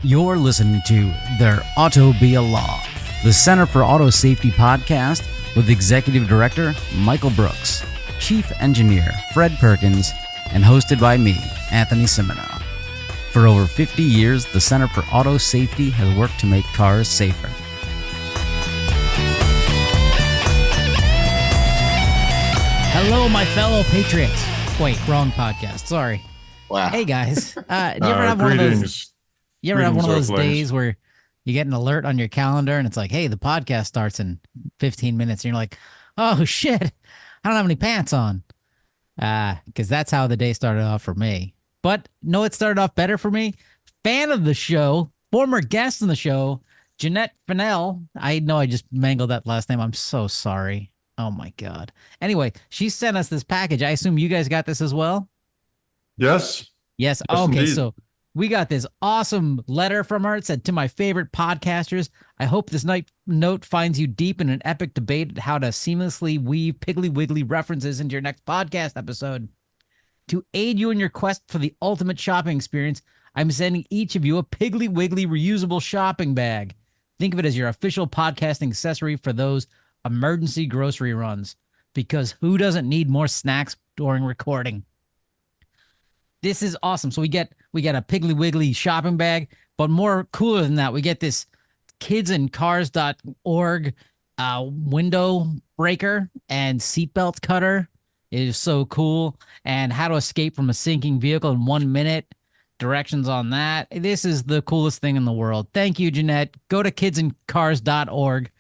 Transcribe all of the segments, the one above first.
You're listening to There Ought to Be a Law, the Center for Auto Safety podcast with Executive Director Michael Brooks, Chief Engineer Fred Perkins, and hosted by me, Anthony Simino. For over 50 years, the Center for Auto Safety has worked to make cars safer. Hello, my fellow patriots. Wait, wrong podcast. Sorry. Wow. Hey, guys. Do you ever have one of those? You ever have one of those days where you get an alert on your calendar and it's like, hey, the podcast starts in 15 minutes. And you're like, oh, shit, I don't have any pants on. Because that's how the day started off for me. But no, it started off better for me. Fan of the show, former guest on the show, Janette Fennell. I know I just mangled that last name. I'm so sorry. Oh, my God. Anyway, she sent us this package. I assume you guys got this as well? Yes. Yes. Yes, Okay, indeed. so we got this awesome letter from her. It said, to my favorite podcasters, I hope this note finds you deep in an epic debate at how to seamlessly weave Piggly Wiggly references into your next podcast episode. To aid you in your quest for the ultimate shopping experience, I'm sending each of you a Piggly Wiggly reusable shopping bag. Think of it as your official podcasting accessory for those emergency grocery runs, because who doesn't need more snacks during recording? This is awesome. So we get a Piggly Wiggly shopping bag, but more cooler than that, we get this kidsandcars.org window breaker and seatbelt cutter. It is so cool. And how to escape from a sinking vehicle in 1 minute. Directions on that. This is the coolest thing in the world. Thank you, Janette. Go to kidsandcars.org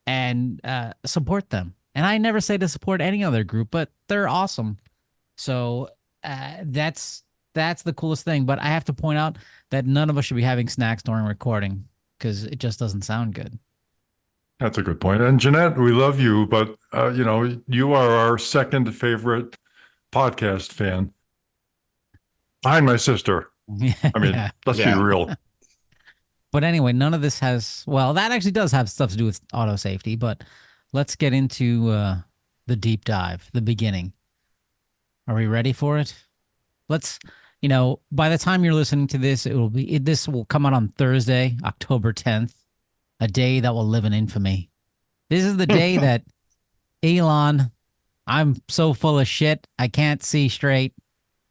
and support them. And I never say to support any other group, but they're awesome. So that's the coolest thing. But I have to point out that none of us should be having snacks during recording because it just doesn't sound good. That's a good point. And Jeanette, we love you, but you are our second favorite podcast fan. Behind my sister. I mean, let's be real. But anyway, none of this has, well, that actually does have stuff to do with auto safety, but let's get into the deep dive, the beginning. Are we ready for it? Let's, by the time you're listening to this, this will come out on Thursday, October 10th, a day that will live in infamy. This is the day that Elon, I'm so full of shit, I can't see straight,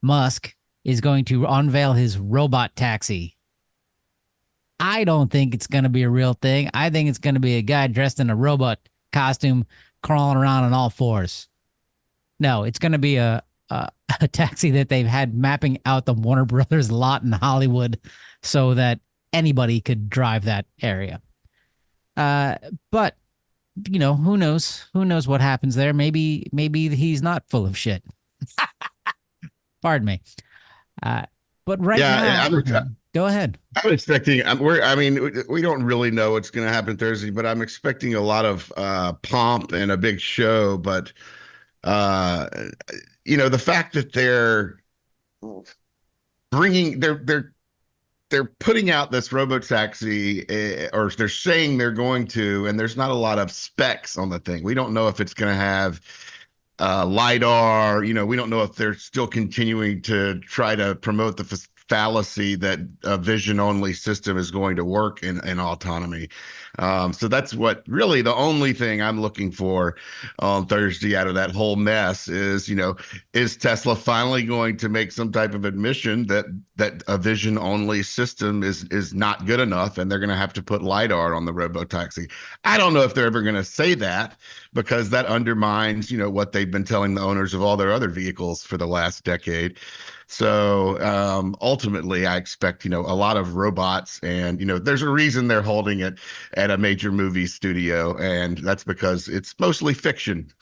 Musk is going to unveil his robot taxi. I don't think it's going to be a real thing. I think it's going to be a guy dressed in a robot costume crawling around on all fours. No, it's going to be a taxi that they've had mapping out the Warner Brothers lot in Hollywood so that anybody could drive that area. But, who knows? Who knows what happens there? Maybe he's not full of shit. Pardon me. But right now, go ahead. I'm expecting. We don't really know what's going to happen Thursday, but I'm expecting a lot of pomp and a big show. But the fact that they're putting out this robo taxi, or they're saying they're going to, and there's not a lot of specs on the thing. We don't know if it's going to have LiDAR. We don't know if they're still continuing to try to promote the fallacy that a vision-only system is going to work in autonomy. So that's what really the only thing I'm looking for on Thursday out of that whole mess is, is Tesla finally going to make some type of admission that a vision-only system is not good enough and they're going to have to put LiDAR on the robotaxi. I don't know if they're ever going to say that, because that undermines, what they've been telling the owners of all their other vehicles for the last decade. So ultimately, I expect, a lot of robots, and, there's a reason they're holding it at a major movie studio, and that's because it's mostly fiction.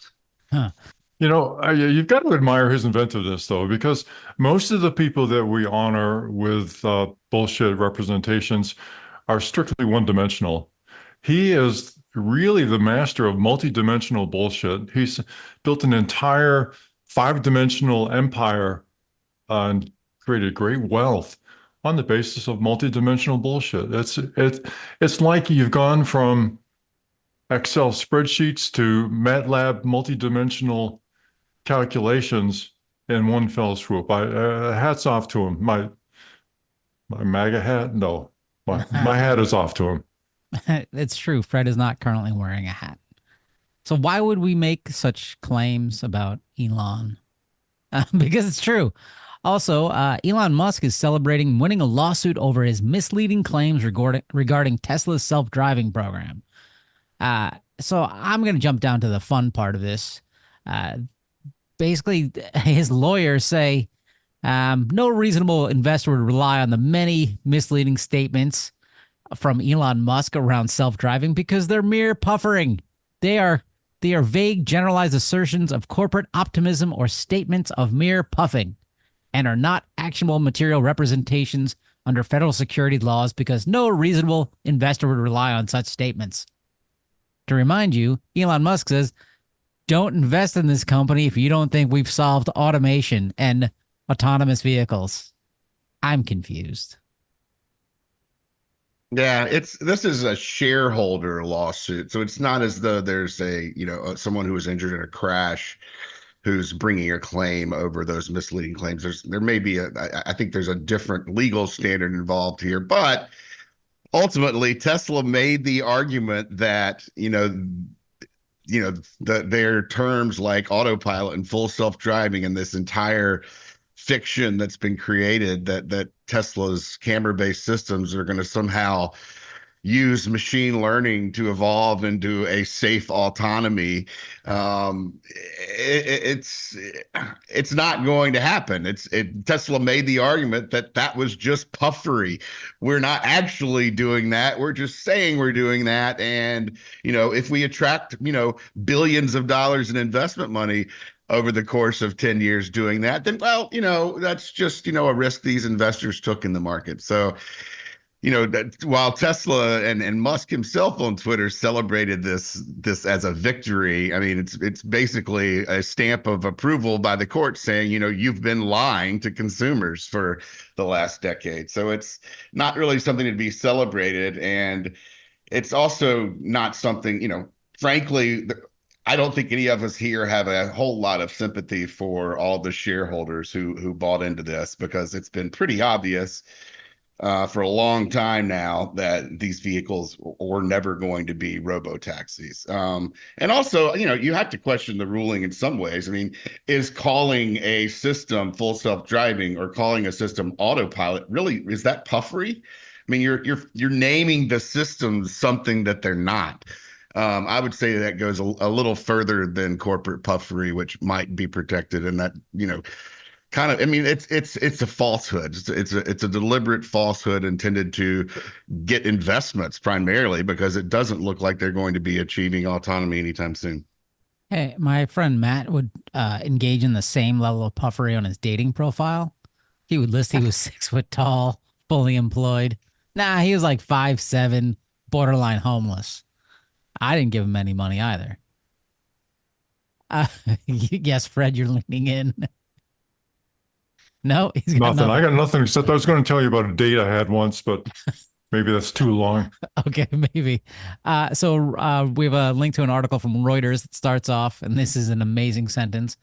Huh. You've got to admire his inventiveness, though, because most of the people that we honor with bullshit representations are strictly one-dimensional. He is really the master of multi-dimensional bullshit. He's built an entire five-dimensional empire and created great wealth on the basis of multi-dimensional bullshit. It's like you've gone from Excel spreadsheets to MATLAB multi-dimensional calculations in one fell swoop. Hats off to him. My MAGA hat? No. My hat is off to him. It's true. Fred is not currently wearing a hat. So why would we make such claims about Elon? Because it's true. Also, Elon Musk is celebrating winning a lawsuit over his misleading claims regarding Tesla's self-driving program. So I'm going to jump down to the fun part of this. Uh, Basically, his lawyers say no reasonable investor would rely on the many misleading statements from Elon Musk around self-driving because they're mere puffering. They are vague, generalized assertions of corporate optimism or statements of mere puffing, and are not actionable material representations under federal security laws because no reasonable investor would rely on such statements. To remind you, Elon Musk says, don't invest in this company if you don't think we've solved automation and autonomous vehicles. I'm confused. Yeah, this is a shareholder lawsuit, so it's not as though there's someone who was injured in a crash who's bringing a claim over those misleading claims. There may be I think there's a different legal standard involved here, but ultimately Tesla made the argument that their terms like autopilot and full self-driving and this entire fiction that's been created that Tesla's camera-based systems are going to somehow use machine learning to evolve into a safe autonomy. It's not going to happen. Tesla made the argument that was just puffery. We're not actually doing that. We're just saying we're doing that. And, if we attract, billions of dollars in investment money over the course of 10 years doing that, then, well, that's just, a risk these investors took in the market. So, that while Tesla and Musk himself on Twitter celebrated this as a victory, I mean, it's basically a stamp of approval by the court saying, you've been lying to consumers for the last decade. So it's not really something to be celebrated. And it's also not something, frankly, I don't think any of us here have a whole lot of sympathy for all the shareholders who bought into this, because it's been pretty obvious for a long time now that these vehicles were never going to be robo-taxis. And also, you have to question the ruling in some ways. I mean, is calling a system full self-driving or calling a system autopilot is that puffery? I mean, you're naming the systems something that they're not. I would say that goes a little further than corporate puffery, which might be protected, and that, kind of, I mean, it's a falsehood. It's a deliberate falsehood intended to get investments primarily, because it doesn't look like they're going to be achieving autonomy anytime soon. Hey, my friend Matt would engage in the same level of puffery on his dating profile. He would list he was 6 foot tall, fully employed. Nah, he was like 5'7", borderline homeless. I didn't give him any money either. Yes, Fred, you're leaning in. No, he's got Nothing. I got nothing, except I was going to tell you about a date I had once, but maybe that's too long. Okay, maybe. So we have a link to an article from Reuters that starts off, and this is an amazing sentence.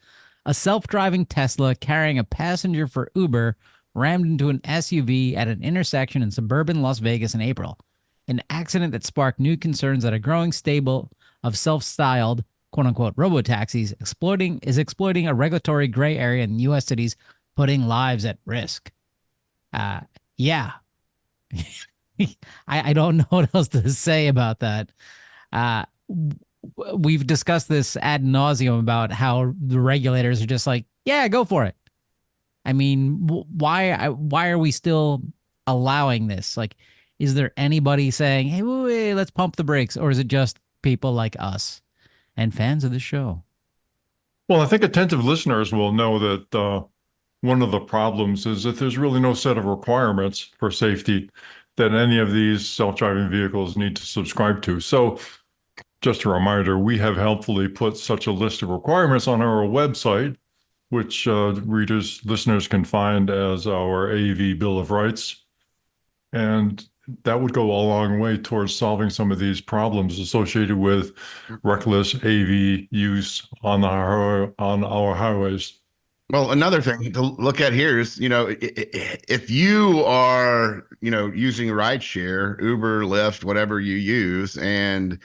A self-driving Tesla carrying a passenger for Uber rammed into an SUV at an intersection in suburban Las Vegas in April. An accident that sparked new concerns that a growing stable of self-styled, quote-unquote, robo-taxis is exploiting a regulatory gray area in U.S. cities, putting lives at risk. Yeah. I don't know what else to say about that. We've discussed this ad nauseum about how the regulators are just like, yeah, go for it. I mean, why are we still allowing this? Like, is there anybody saying, hey, wait, let's pump the brakes? Or is it just people like us and fans of the show? Well, I think attentive listeners will know that one of the problems is that there's really no set of requirements for safety that any of these self-driving vehicles need to subscribe to. So just a reminder, we have helpfully put such a list of requirements on our website, which listeners can find as our AV Bill of Rights. And that would go a long way towards solving some of these problems associated with reckless AV use on our highways. Well, another thing to look at here is, if you are, using rideshare, Uber, Lyft, whatever you use, and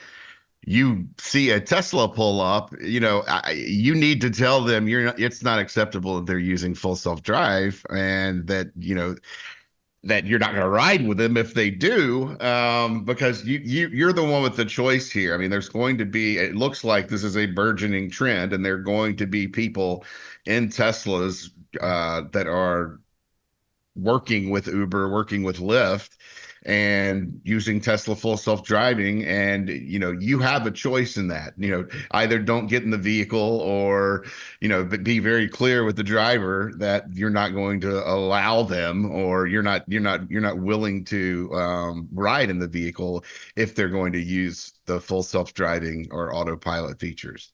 you see a Tesla pull up, you need to tell them it's not acceptable that they're using full self-drive, and that you're not going to ride with them if they do, because you're the one with the choice here. I mean, it looks like this is a burgeoning trend, and there are going to be people in Teslas that are working with Uber, working with Lyft, and using Tesla full self-driving. And, you have a choice in that, either don't get in the vehicle, or, but be very clear with the driver that you're not going to allow them, or you're not willing to ride in the vehicle if they're going to use the full self-driving or autopilot features.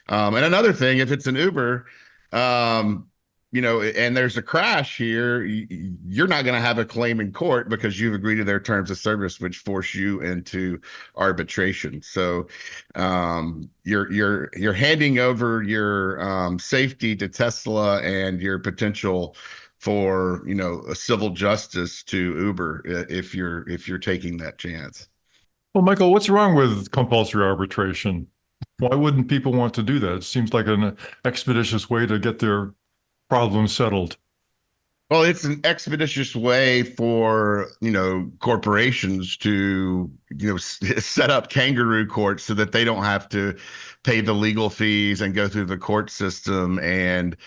And another thing, if it's an Uber, um, and there's a crash here, you're not going to have a claim in court because you've agreed to their terms of service, which force you into arbitration. So, you're handing over your safety to Tesla, and your potential for a civil justice to Uber, if you're taking that chance. Well, Michael, what's wrong with compulsory arbitration? Why wouldn't people want to do that? It seems like an expeditious way to get their problems settled. Well, it's an expeditious way for, corporations to, set up kangaroo courts so that they don't have to pay the legal fees and go through the court system, and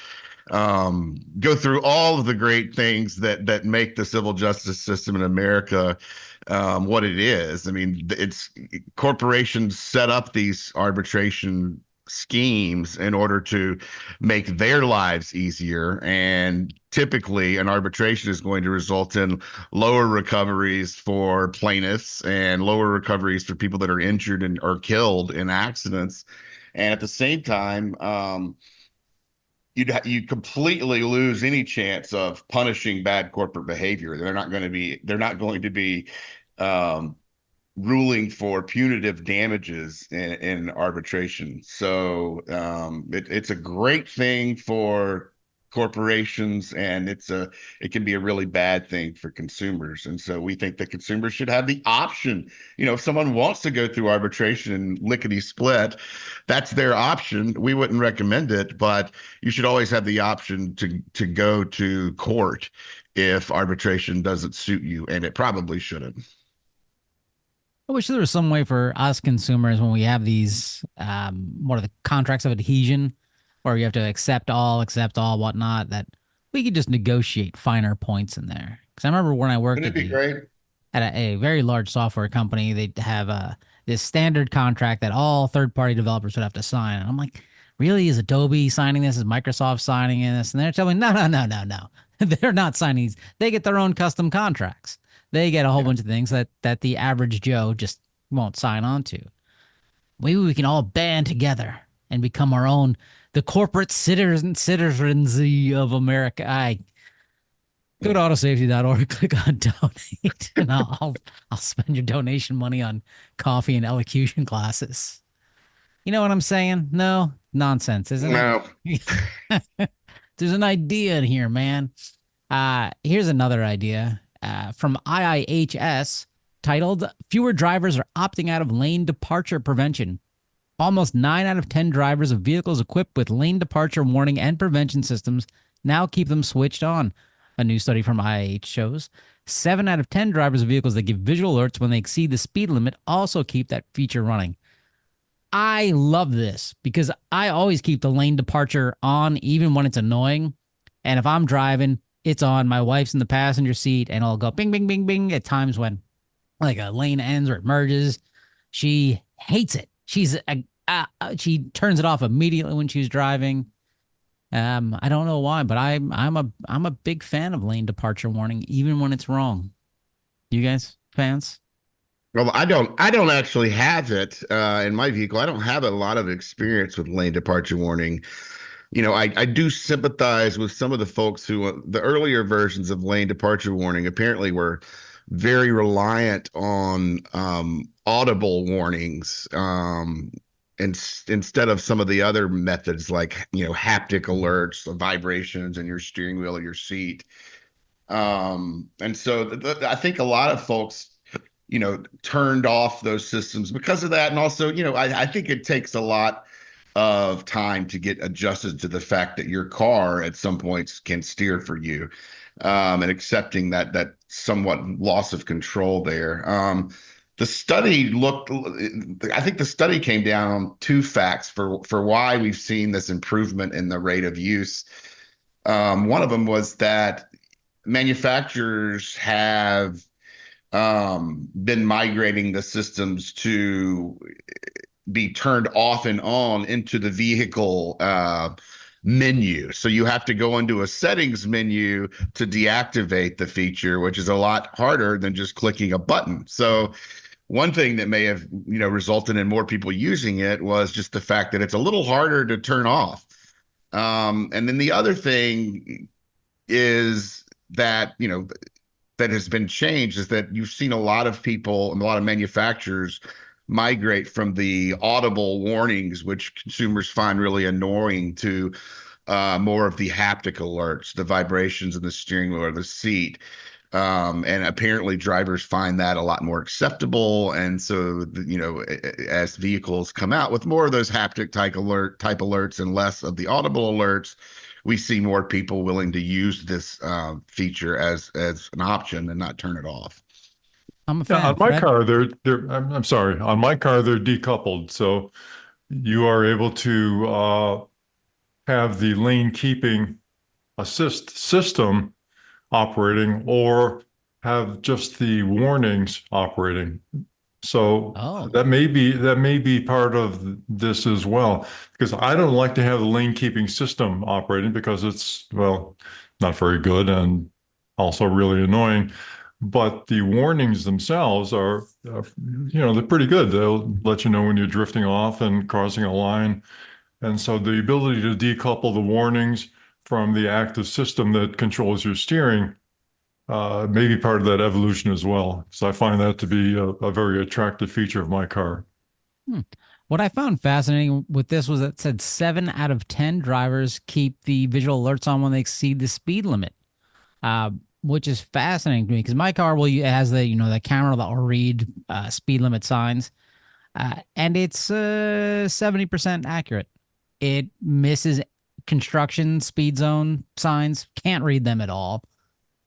go through all of the great things that make the civil justice system in America what it is. I mean, it's corporations set up these arbitration schemes in order to make their lives easier, and typically an arbitration is going to result in lower recoveries for plaintiffs and lower recoveries for people that are injured and or killed in accidents. And at the same time, you completely lose any chance of punishing bad corporate behavior. They're not going to be um, ruling for punitive damages in arbitration. So, it's a great thing for corporations, and it can be a really bad thing for consumers. And so we think that consumers should have the option. If someone wants to go through arbitration and lickety split, that's their option. We wouldn't recommend it, but you should always have the option to go to court if arbitration doesn't suit you, and it probably shouldn't. I wish there was some way for us consumers when we have these, what are the contracts of adhesion, where you have to accept all, whatnot, that we could just negotiate finer points in there. Because I remember when I worked Wouldn't it be great? at a very large software company, they'd have this standard contract that all third-party developers would have to sign. And I'm like, really? Is Adobe signing this? Is Microsoft signing this? And they're telling me, no, no, no, no, no. They're not signing these. They get their own custom contracts. They get a whole bunch of things that the average Joe just won't sign on to. Maybe we can all band together and become our own, the corporate citizenry of America. I go to autosafety.org, click on donate, and I'll spend your donation money on coffee and elocution classes. You know what I'm saying? No nonsense, isn't No. it? There's an idea in here, man. Here's another idea from IIHS titled "Fewer drivers are opting out of lane departure prevention." Almost 9 out of 10 drivers of vehicles equipped with lane departure warning and prevention systems now keep them switched on. A new study from IIH shows 7 out of 10 drivers of vehicles that give visual alerts when they exceed the speed limit also keep that feature running. I love this because I always keep the lane departure on even when it's annoying. And if I'm driving, it's on. My wife's in the passenger seat, and it'll go bing, bing, bing, bing at times when like a lane ends or it merges. She hates it. She turns it off immediately when she's driving. I don't know why, but I'm a big fan of lane departure warning, even when it's wrong. You guys fans? Well, I don't actually have it in my vehicle. I don't have a lot of experience with lane departure warning. I do sympathize with some of the folks who the earlier versions of lane departure warning apparently were very reliant on audible warnings. instead of some of the other methods like, haptic alerts, vibrations in your steering wheel or your seat. And so I think a lot of folks, turned off those systems because of that. And also, I think it takes a lot of time to get adjusted to the fact that your car at some points can steer for you, and accepting that somewhat loss of control there. The study looked, I think the study came down on two facts for why we've seen this improvement in the rate of use. One of them was that manufacturers have been migrating the systems to be turned off and on into the vehicle menu. So you have to go into a settings menu to deactivate the feature, which is a lot harder than just clicking a button. So one thing that may have, resulted in more people using it was just the fact that it's a little harder to turn off. And then the other thing is that, that has been changed is that you've seen a lot of people and a lot of manufacturers migrate from the audible warnings, which consumers find really annoying, to more of the haptic alerts, the vibrations in the steering wheel or the seat. And apparently drivers find that a lot more acceptable. And so, as vehicles come out with more of those haptic type alerts and less of the audible alerts, we see more people willing to use this feature as an option and not turn it off. I'm a Yeah, fan. on my Fred? car, I'm sorry. On my car, they're decoupled. So you are able to have the lane keeping assist system operating or have just the warnings operating. So Oh, that may be part of this as well, because I don't like to have the lane keeping system operating because it's, well, not very good and also really annoying. But the warnings themselves are, they're pretty good. They'll let you know when you're drifting off and crossing a line. And so the ability to decouple the warnings from the active system that controls your steering may be part of that evolution as well. So I find that to be a very attractive feature of my car. hmm. What I found fascinating with this was that it said 7 out of 10 drivers keep the visual alerts on when they exceed the speed limit, uh, which is fascinating to me because my car it has the the camera that will read speed limit signs, and it's 70% accurate. It misses construction speed zone signs, can't read them at all.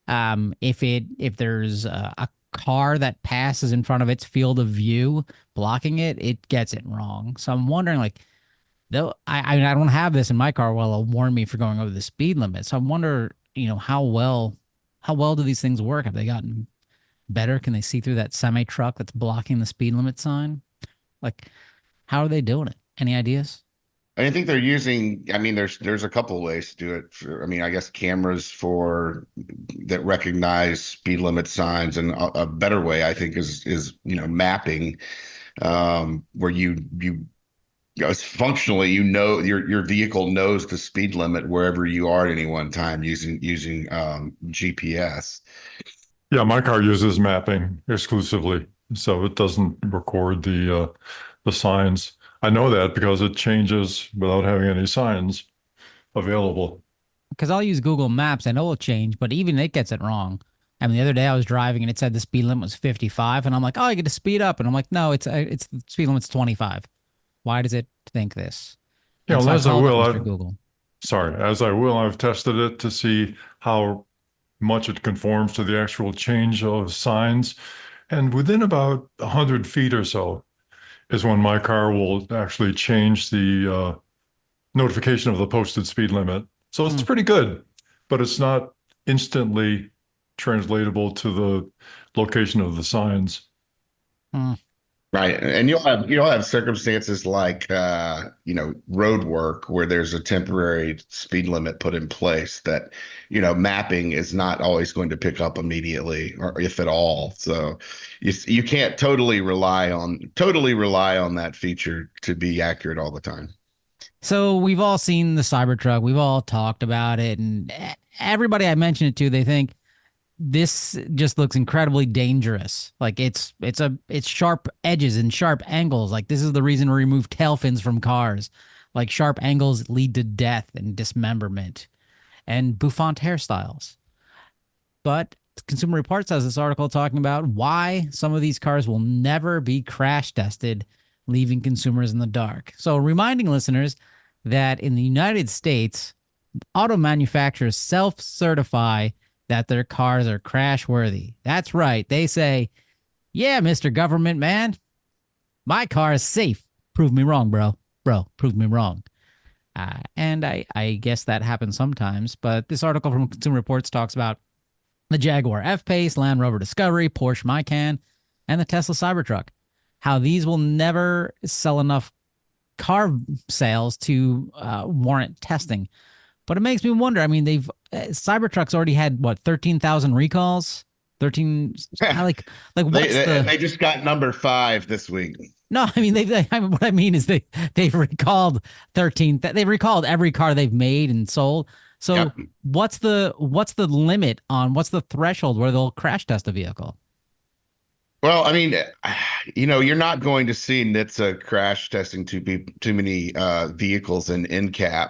If there's a car that passes in front of its field of view blocking it, it gets it wrong. So I'm wondering, like, though I don't have this in my car, well, it'll warn me for going over the speed limit. So I wonder, how well do these things work? Have they gotten better? Can they see through that semi truck that's blocking the speed limit sign? Like, how are they doing it? Any ideas? I think they're using, I mean, there's a couple of ways to do it. I guess cameras that recognize speed limit signs, and a better way I think is mapping, where functionally your vehicle knows the speed limit wherever you are at any one time using GPS. Yeah, my car uses mapping exclusively, so it doesn't record the signs. I know that because it changes without having any signs available. Because I'll use Google Maps and it'll change, but even it gets it wrong. I mean, the other day I was driving and it said the speed limit was 55, and I'm like, oh, I get to speed up, and I'm like, no, it's the speed limit's 25. Why does it think this? Yeah, And well, so I as I called up will, Mr. Google. I've tested it to see how much it conforms to the actual change of signs. And within about 100 feet or so is when my car will actually change the notification of the posted speed limit. So it's Hmm. pretty good, but it's not instantly translatable to the location of the signs. Hmm. Right. And you'll have circumstances like road work where there's a temporary speed limit put in place that mapping is not always going to pick up immediately, or if at all. So you can't totally rely on that feature to be accurate all the time. So we've all seen the Cybertruck. We've all talked about it, and everybody I mention it to, they think this just looks incredibly dangerous. Like it's sharp edges and sharp angles. Like this is the reason we remove tail fins from cars. Like sharp angles lead to death and dismemberment and bouffant hairstyles. But Consumer Reports has this article talking about why some of these cars will never be crash tested, leaving consumers in the dark. So reminding listeners that in the United States, auto manufacturers self-certify that their cars are crash worthy. That's right. They say, yeah, Mr. Government Man, my car is safe. Prove me wrong, bro. Bro, prove me wrong. And I guess that happens sometimes. But this article from Consumer Reports talks about the Jaguar F-Pace, Land Rover Discovery, Porsche Macan, and the Tesla Cybertruck. How these will never sell enough car sales to warrant testing. But it makes me wonder. I mean, Cybertruck's already had what 13,000 recalls. 13 like what's they just got number 5 this week. No, I mean what I mean is they've recalled 13. They recalled every car they've made and sold. So Yep. what's the limit on what's the threshold where they'll crash test a vehicle? Well, I mean, you're not going to see NHTSA crash testing too many vehicles in NCAP,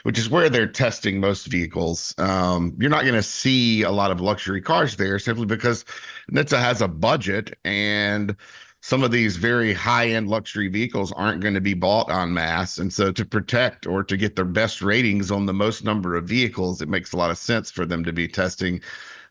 which is where they're testing most vehicles. You're not going to see a lot of luxury cars there simply because NHTSA has a budget, and some of these very high-end luxury vehicles aren't going to be bought en masse. And so to protect or to get their best ratings on the most number of vehicles, it makes a lot of sense for them to be testing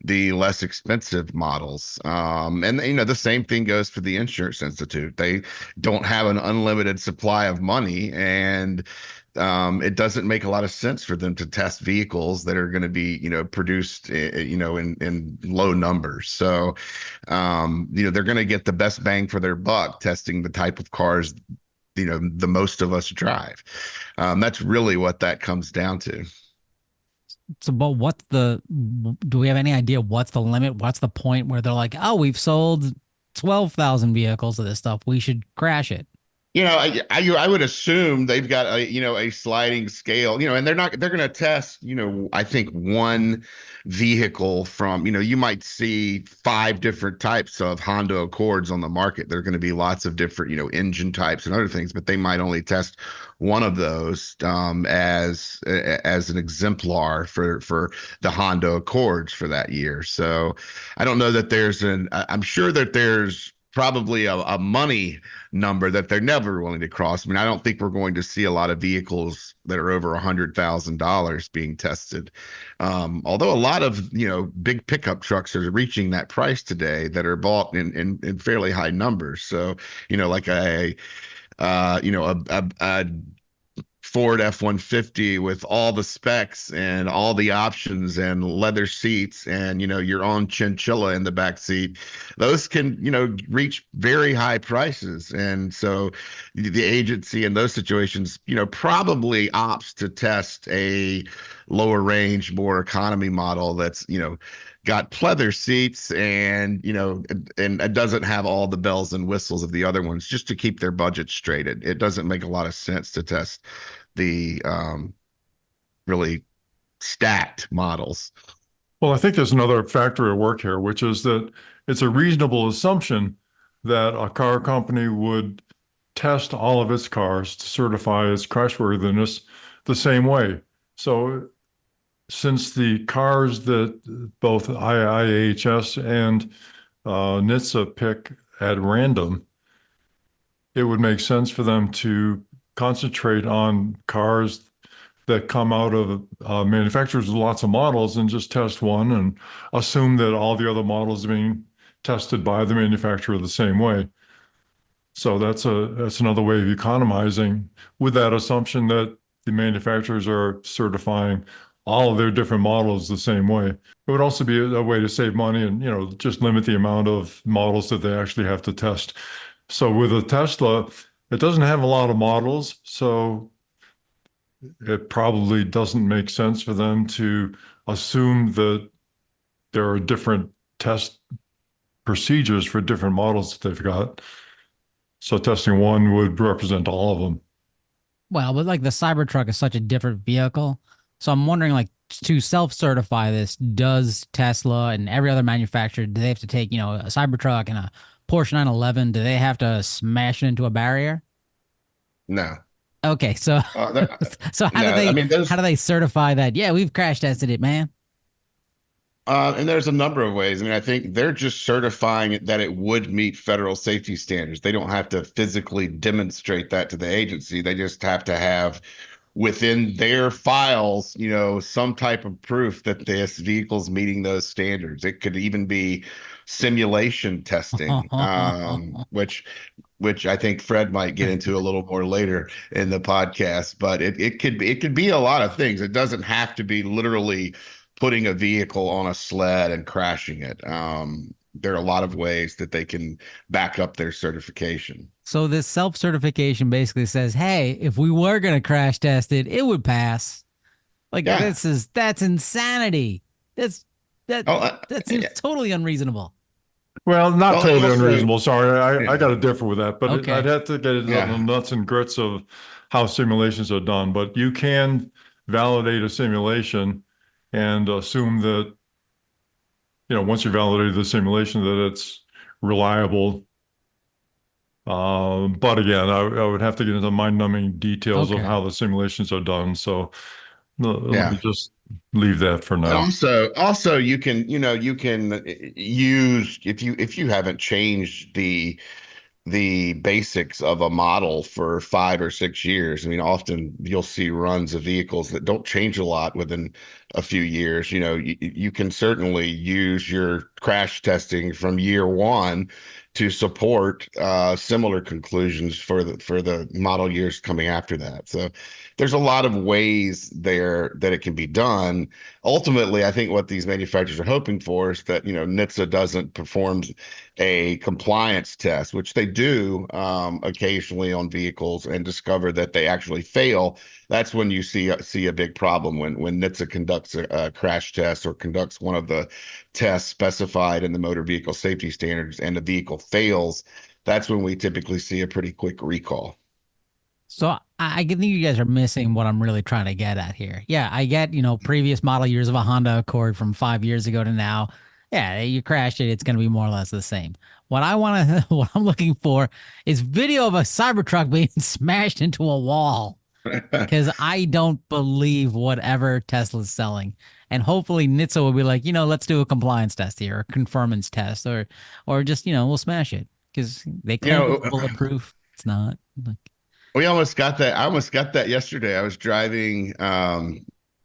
the less expensive models. And the same thing goes for the Insurance Institute. They don't have an unlimited supply of money, and it doesn't make a lot of sense for them to test vehicles that are going to be, produced, in low numbers. So, they're going to get the best bang for their buck testing the type of cars, the most of us drive. That's really what that comes down to. So, but do we have any idea what's the limit? What's the point where they're like, oh, we've sold 12,000 vehicles of this stuff, we should crash it? I would assume they've got a sliding scale, and they're going to test, I think one vehicle from, you might see 5 different types of Honda Accords on the market. There are going to be lots of different, engine types and other things, but they might only test one of those as an exemplar for the Honda Accords for that year. So I don't know that I'm sure that there's probably a money number that they're never willing to cross. I mean, I don't think we're going to see a lot of vehicles that are over $100,000 being tested. Although a lot of, big pickup trucks are reaching that price today that are bought in fairly high numbers. So, like a Ford F-150 with all the specs and all the options and leather seats and, your own chinchilla in the back seat, those can, reach very high prices. And so the agency in those situations, probably opts to test a lower range, more economy model that's, got pleather seats and, and it doesn't have all the bells and whistles of the other ones, just to keep their budget straight. It doesn't make a lot of sense to test the really stacked models. Well, I think there's another factor at work here, which is that it's a reasonable assumption that a car company would test all of its cars to certify its crashworthiness the same way. So since the cars that both IIHS and NHTSA pick at random, it would make sense for them to concentrate on cars that come out of manufacturers with lots of models and just test one and assume that all the other models are being tested by the manufacturer the same way. So that's another way of economizing, with that assumption that the manufacturers are certifying all of their different models the same way. It would also be a way to save money and, just limit the amount of models that they actually have to test. So with a Tesla, it doesn't have a lot of models, so it probably doesn't make sense for them to assume that there are different test procedures for different models that they've got. So testing one would represent all of them. Well, but like the Cybertruck is such a different vehicle. So I'm wondering, like, to self-certify this, does Tesla and every other manufacturer, do they have to take, a Cybertruck and a Porsche 911? Do they have to smash it into a barrier? No. Okay, so so No, I mean how those do they certify that? Yeah, we've crash tested it, man. and there's a number of ways. I mean, I think they're just certifying it that it would meet federal safety standards. They don't have to physically demonstrate that to the agency. They just have to have within their files, some type of proof that this vehicle's meeting those standards. It could even be simulation testing, which I think Fred might get into a little more later in the podcast. But it could be a lot of things. It doesn't have to be literally putting a vehicle on a sled and crashing it. There are a lot of ways that they can back up their certification. So this self-certification basically says, hey, if we were going to crash test it, it would pass. Like Yeah. that's insanity. That's that Oh, that seems totally unreasonable. Well, not well, totally also, unreasonable. Sorry, I yeah, got to differ with that, but Okay. I'd have to get into the yeah. nuts and grits of how simulations are done. But you can validate a simulation and assume that, once you validate the simulation, that it's reliable. But again, I would have to get into mind-numbing details of Okay. how the simulations are done. So let me Yeah. just leave that for And now. also you can use if you haven't changed the basics of a model for 5 or 6 years. I mean, often you'll see runs of vehicles that don't change a lot within a few years. You can certainly use your crash testing from year one to support similar conclusions for the model years coming after that. So there's a lot of ways there that it can be done. Ultimately, I think what these manufacturers are hoping for is that NHTSA doesn't perform a compliance test, which they do occasionally on vehicles, and discover that they actually fail. That's when you see a big problem when NHTSA conducts a crash test or conducts one of the tests specified in the motor vehicle safety standards, and the vehicle fails. That's when we typically see a pretty quick recall. So I think you guys are missing what I'm really trying to get at here. Yeah, I get, previous model years of a Honda Accord from 5 years ago to now. Yeah, you crashed it, it's going to be more or less the same. What I want to, what I'm looking for is video of a Cybertruck being smashed into a wall, because I don't believe whatever Tesla's selling. And hopefully NHTSA will be like, let's do a compliance test here, or a conformance test, or just, we'll smash it, because they You claim it's know, bulletproof. It's not. Like, We almost got that. I almost got that yesterday. I was driving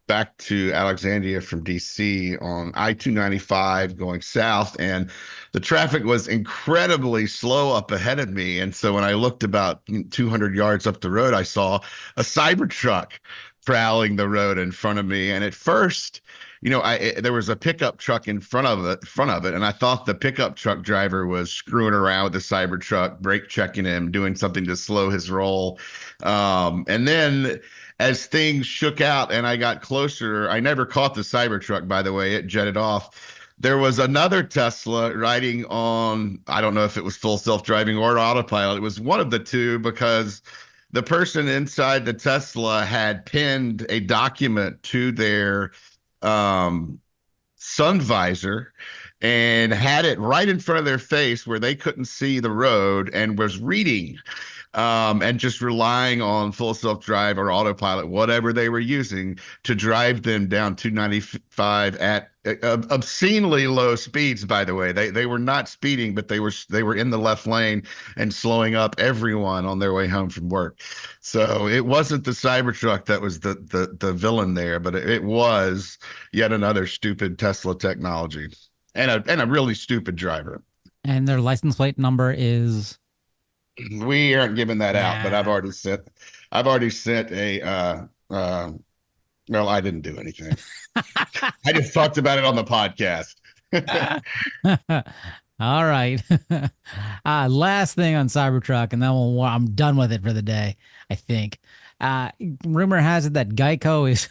back to Alexandria from DC on I-295 going south, and the traffic was incredibly slow up ahead of me. And so when I looked about 200 yards up the road, I saw a Cybertruck prowling the road in front of me. And at first, there was a pickup truck in front of it, and I thought the pickup truck driver was screwing around with the Cybertruck, brake checking him, doing something to slow his roll. And then as things shook out and I got closer, I never caught the Cybertruck, by the way. It jetted off. There was another Tesla riding on, I don't know if it was full self-driving or autopilot. It was one of the two, because the person inside the Tesla had pinned a document to their sun visor and had it right in front of their face where they couldn't see the road, and was reading and just relying on full self-drive or autopilot, whatever they were using, to drive them down 295 at obscenely low speeds. By the way, they were not speeding, but they were in the left lane and slowing up everyone on their way home from work. So it wasn't the Cybertruck that was the villain there, but it was yet another stupid Tesla technology, and a really stupid driver. and their license plate number is We aren't giving that out, but I've nah. already sent a well, I didn't do anything. I just talked about it on the podcast. All right. Last thing on Cybertruck, and then I'm done with it for the day, I think. Rumor has it that Geico is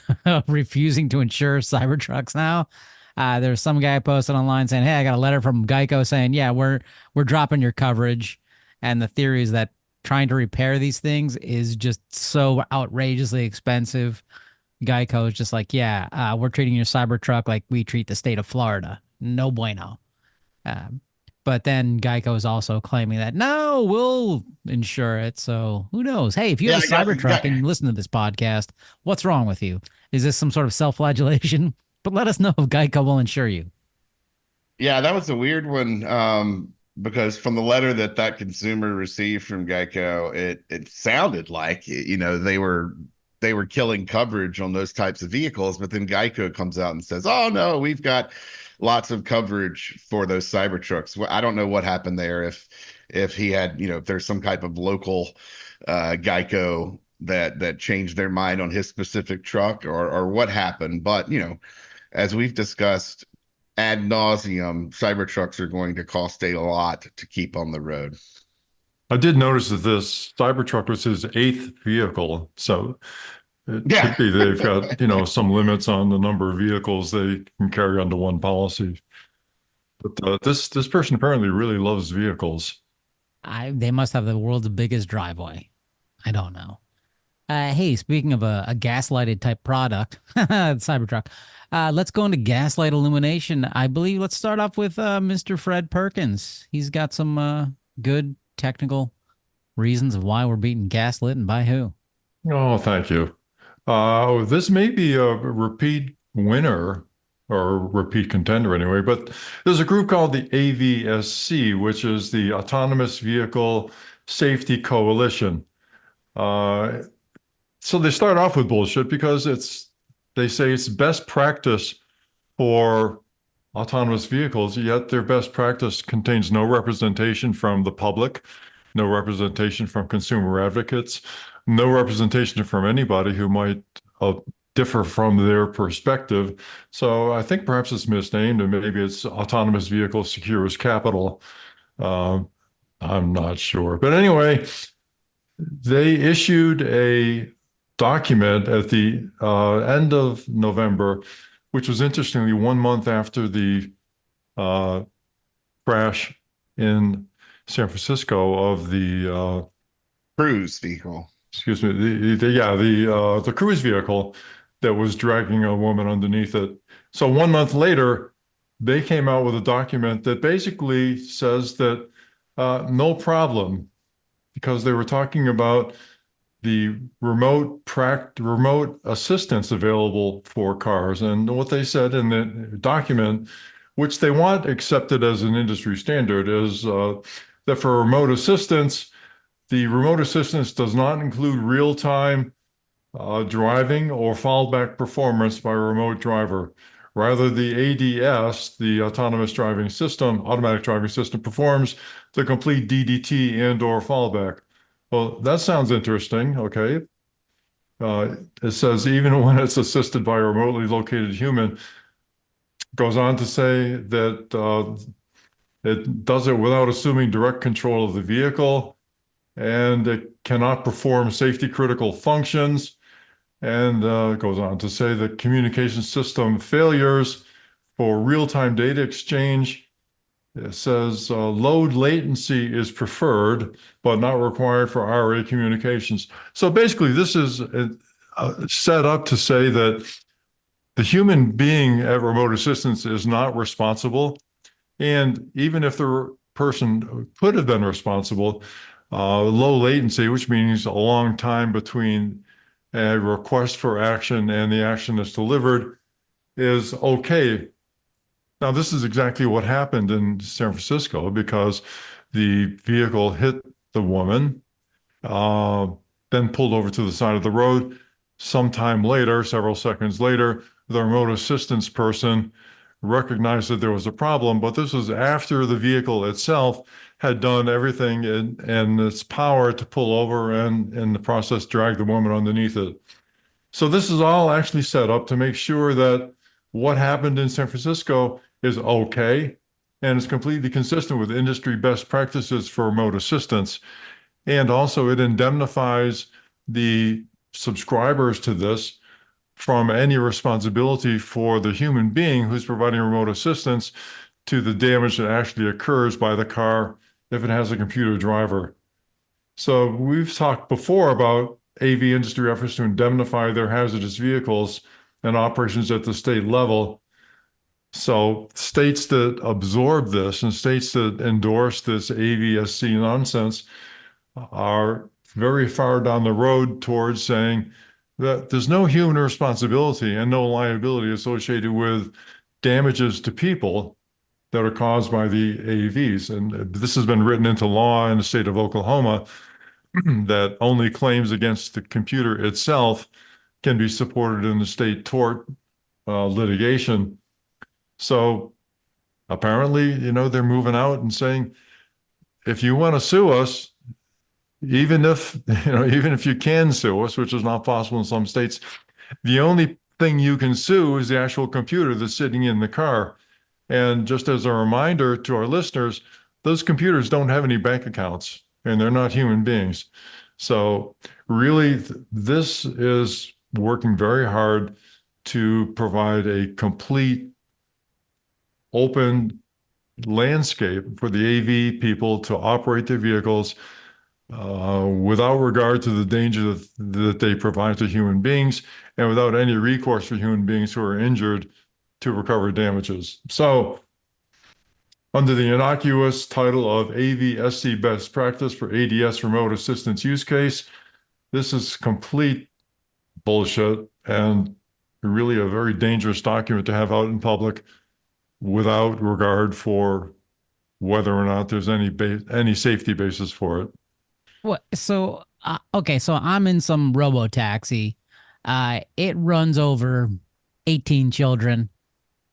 refusing to insure Cybertrucks now. There's some guy posted online saying, "Hey, I got a letter from Geico saying, yeah, we're dropping your coverage." And the theory is that trying to repair these things is just so outrageously expensive Geico is just like, yeah, we're treating your Cybertruck like we treat the state of Florida. No bueno. Um, but then Geico is also claiming that, no, we'll insure it. So who knows? Hey, if you Yeah, have a Cybertruck and you listen to this podcast, what's wrong with you? Is this some sort of self-flagellation? But let us know if Geico will insure you. yeah, that was a weird one. Because from the letter that consumer received from Geico, it sounded like, they were killing coverage on those types of vehicles, but then Geico comes out and says, "Oh no, we've got lots of coverage for those Cybertrucks." Well, I don't know what happened there. If he had, if there's some type of local Geico that changed their mind on his specific truck, or what happened. But as we've discussed ad nauseum, Cybertrucks are going to cost a lot to keep on the road. I did notice that this Cybertruck was his eighth vehicle. So it Yeah. could be they've got, some limits on the number of vehicles they can carry under one policy. But this person apparently really loves vehicles. They must have the world's biggest driveway. I don't know. Hey, speaking of a gaslighted type product, Cybertruck, let's go into gaslight illumination. I believe let's start off with Mr. Fred Perkins. He's got some good technical reasons of why we're being gaslit and by who. Oh, thank you. This may be a repeat winner or repeat contender anyway, but there's a group called the AVSC, which is the Autonomous Vehicle Safety Coalition. So they start off with bullshit because they say it's best practice for autonomous vehicles, yet their best practice contains no representation from the public, no representation from consumer advocates, no representation from anybody who might differ from their perspective. So I think perhaps it's misnamed, and maybe it's Autonomous Vehicle Secures Capital. I'm not sure. But anyway, they issued a document at the end of November, which was interestingly 1 month after the crash in San Francisco of the Cruise vehicle. excuse me, the cruise vehicle that was dragging a woman underneath it. So 1 month later, they came out with a document that basically says that no problem, because they were talking about the remote assistance available for cars. And what they said in the document, which they want accepted as an industry standard, is that for remote assistance, the remote assistance does not include real-time driving or fallback performance by a remote driver. Rather, the ADS, the autonomous driving system, automatic driving system, performs the complete DDT and or fallback. Well, that sounds interesting. Okay. It says even when it's assisted by a remotely located human, goes on to say that it does it without assuming direct control of the vehicle, and it cannot perform safety critical functions. And goes on to say that communication system failures for real-time data exchange. It says load latency is preferred, but not required for RA communications. So basically, this is set up to say that the human being at remote assistance is not responsible. And even if the person could have been responsible, low latency, which means a long time between a request for action and the action that's delivered, is okay. Now, this is exactly what happened in San Francisco, because the vehicle hit the woman, then pulled over to the side of the road. Sometime later, several seconds later, the remote assistance person recognized that there was a problem, but this was after the vehicle itself had done everything in its power to pull over and in the process drag the woman underneath it. So this is all actually set up to make sure that what happened in San Francisco is okay and is completely consistent with industry best practices for remote assistance. And also it indemnifies the subscribers to this from any responsibility for the human being who's providing remote assistance to the damage that actually occurs by the car if it has a computer driver. So we've talked before about AV industry efforts to indemnify their hazardous vehicles and operations at the state level. So states that absorb this and states that endorse this AVSC nonsense are very far down the road towards saying that there's no human responsibility and no liability associated with damages to people that are caused by the AVs. And this has been written into law in the state of Oklahoma that only claims against the computer itself can be supported in the state tort litigation. So apparently, they're moving out and saying, if you want to sue us, even if you can sue us, which is not possible in some states, the only thing you can sue is the actual computer that's sitting in the car. And just as a reminder to our listeners, those computers don't have any bank accounts and they're not human beings. So really, this is working very hard to provide a complete open landscape for the AV people to operate their vehicles without regard to the danger that they provide to human beings and without any recourse for human beings who are injured to recover damages. So under the innocuous title of AVSC Best Practice for ADS Remote Assistance Use Case, this is complete bullshit and really a very dangerous document to have out in public without regard for whether or not there's any safety basis for it. What? So, okay, so I'm in some robo taxi. It runs over 18 children.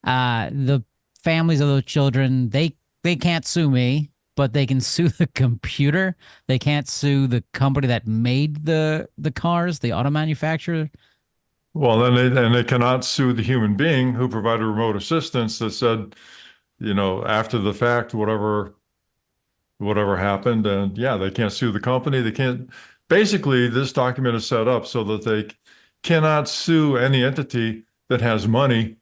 The families of those children, they can't sue me, but they can sue the computer. They can't sue the company that made the cars, the auto manufacturer. Well, then they cannot sue the human being who provided remote assistance that said, after the fact, whatever happened. And yeah, they can't sue the company. They can't. Basically, this document is set up so that they cannot sue any entity that has money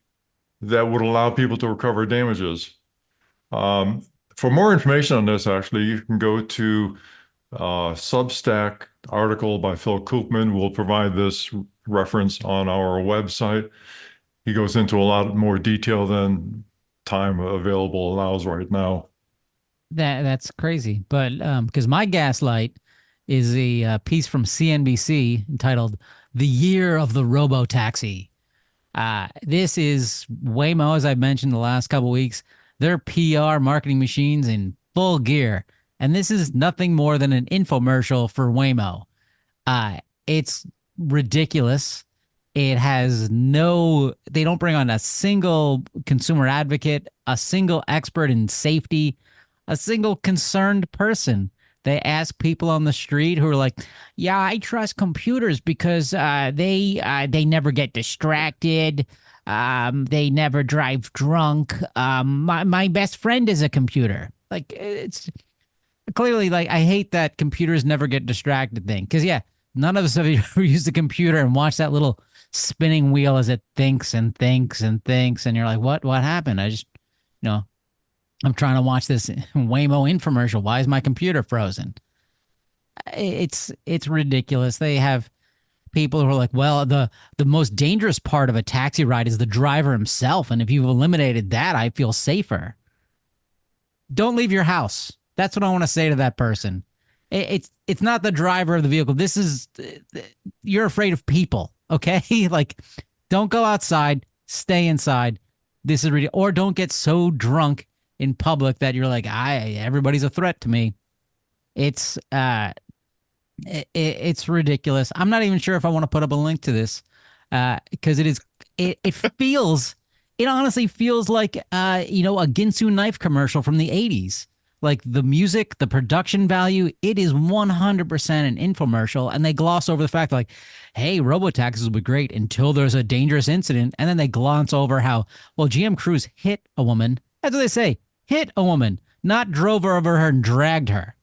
that would allow people to recover damages. For more information on this, actually, you can go to Substack article by Phil Koopman. We'll provide this reference on our website. He goes into a lot more detail than time available allows right now. That's crazy. But because my gaslight is a piece from CNBC entitled "The Year of the Robo Taxi." This is Waymo, as I mentioned the last couple of weeks. Their PR marketing machines in full gear, and this is nothing more than an infomercial for Waymo. It's ridiculous. They don't bring on a single consumer advocate, a single expert in safety, a single concerned person. They ask people on the street who are like, yeah, I trust computers because they never get distracted. They never drive drunk. My best friend is a computer. Like, it's clearly, like, I hate that computers never get distracted thing. Because, yeah, none of us have ever used a computer and watched that little spinning wheel as it thinks and thinks and thinks. And you're like, what happened? I just, I'm trying to watch this Waymo infomercial. Why is my computer frozen? It's ridiculous. They have people who are like, well, the most dangerous part of a taxi ride is the driver himself. And if you've eliminated that, I feel safer. Don't leave your house. That's what I want to say to that person. It's not the driver of the vehicle. You're afraid of people, okay? Like, don't go outside. Stay inside. This is ridiculous. Or don't get so drunk in public that you're like, everybody's a threat to me. It's ridiculous. I'm not even sure if I want to put up a link to this because it honestly feels like a Ginsu knife commercial from the 80s. Like the music, the production value, it is 100% an infomercial, and they gloss over the fact like, hey, robotaxis will be great until there's a dangerous incident, and then they glance over how, well, GM Cruise hit a woman. That's what they say, hit a woman, not drove over her and dragged her.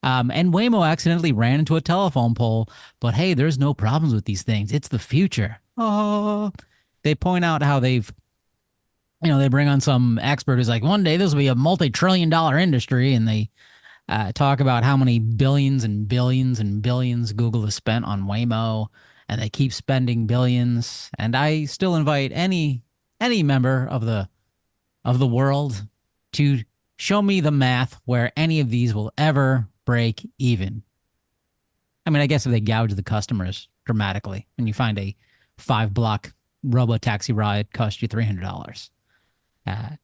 And Waymo accidentally ran into a telephone pole, but hey, there's no problems with these things. It's the future. Oh, they point out how they bring on some expert who's like, one day this will be a multi-trillion-dollar industry, and they talk about how many billions and billions and billions Google has spent on Waymo, and they keep spending billions. And I still invite any member of the world to show me the math where any of these will ever break even. I mean, I guess if they gouge the customers dramatically and you find a 5 block robo taxi ride cost you $300.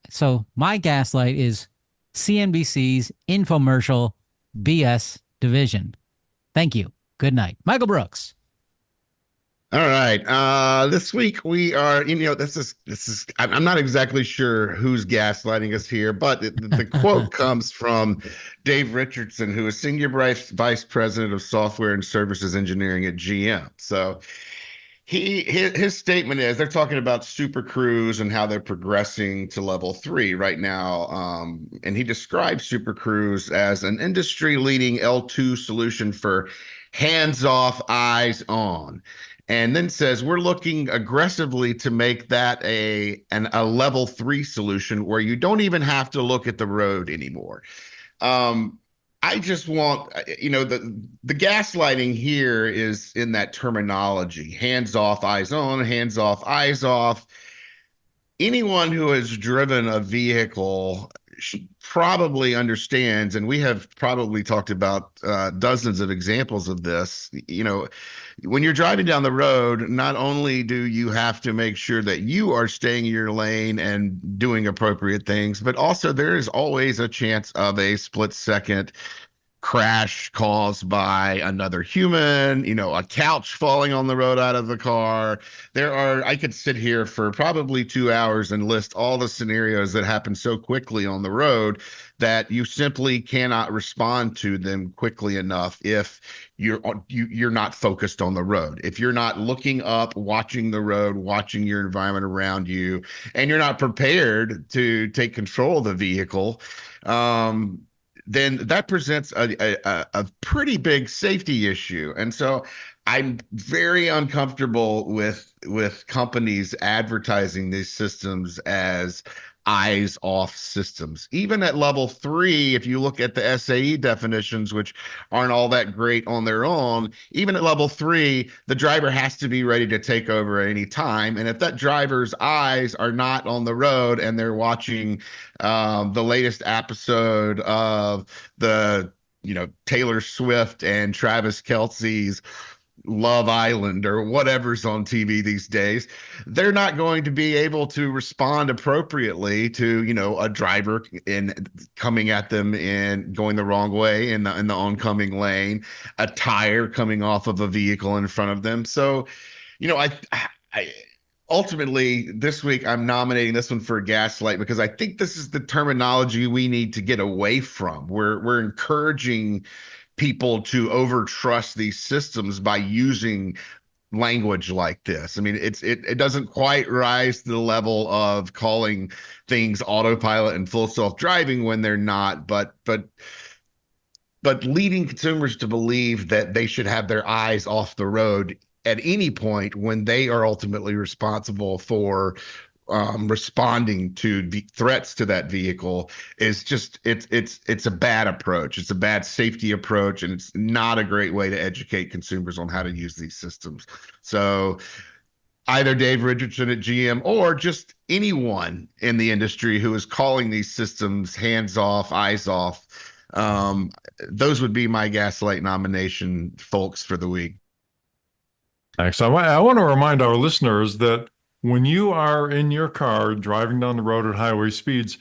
So my gaslight is CNBC's infomercial BS division. Thank you. Good night. Michael Brooks. All right. This week we are, this is, I'm not exactly sure who's gaslighting us here, but the quote comes from Dave Richardson, who is Senior Vice President of Software and Services Engineering at GM. So his statement is they're talking about Super Cruise and how they're progressing to level 3 right now. And he describes Super Cruise as an industry-leading L2 solution for hands-off, eyes-on. And then says we're looking aggressively to make that a level 3 solution where you don't even have to look at the road anymore. I just want, the gaslighting here is in that terminology: hands off, eyes on, hands off, eyes off. Anyone who has driven a vehicle probably understands, and we have probably talked about dozens of examples of this. When you're driving down the road, not only do you have to make sure that you are staying in your lane and doing appropriate things, but also there is always a chance of a split-second crash caused by another human, a couch falling on the road out of the car. I could sit here for probably 2 hours and list all the scenarios that happen so quickly on the road that you simply cannot respond to them quickly enough if you're not focused on the road. If you're not looking up, watching the road, watching your environment around you, and you're not prepared to take control of the vehicle, then that presents a pretty big safety issue. And so I'm very uncomfortable with companies advertising these systems as eyes off systems. Even at level 3, if you look at the SAE definitions, which aren't all that great on their own, even at level 3, the driver has to be ready to take over at any time. And if that driver's eyes are not on the road and they're watching the latest episode of the Taylor Swift and Travis Kelce's Love Island or whatever's on TV these days, they're not going to be able to respond appropriately to, a driver coming at them and going the wrong way in the oncoming lane, a tire coming off of a vehicle in front of them. So, I ultimately this week I'm nominating this one for gaslight because I think this is the terminology we need to get away from. We're encouraging people to overtrust these systems by using language like this. I mean, it doesn't quite rise to the level of calling things autopilot and full self-driving when they're not, but leading consumers to believe that they should have their eyes off the road at any point when they are ultimately responsible for responding to the threats to that vehicle is just it's a bad approach. It's a bad safety approach, and it's not a great way to educate consumers on how to use these systems. So either Dave Richardson at GM or just anyone in the industry who is calling these systems hands off, eyes off, those would be my gaslight nomination folks for the week. Thanks. I want to remind our listeners that when you are in your car driving down the road at highway speeds,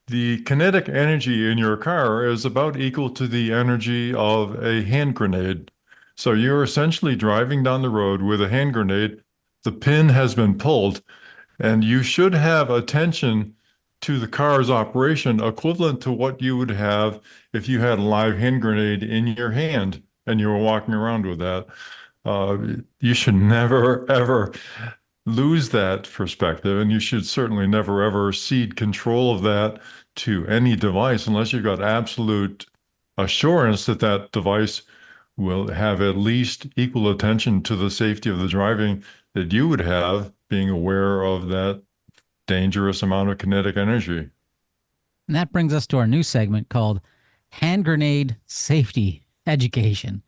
the kinetic energy in your car is about equal to the energy of a hand grenade. So you're essentially driving down the road with a hand grenade. The pin has been pulled, and you should have attention to the car's operation equivalent to what you would have if you had a live hand grenade in your hand and you were walking around with that. You should never, ever lose that perspective, and you should certainly never ever cede control of that to any device unless you've got absolute assurance that that device will have at least equal attention to the safety of the driving that you would have being aware of that dangerous amount of kinetic energy. And that brings us to our new segment called hand grenade safety education.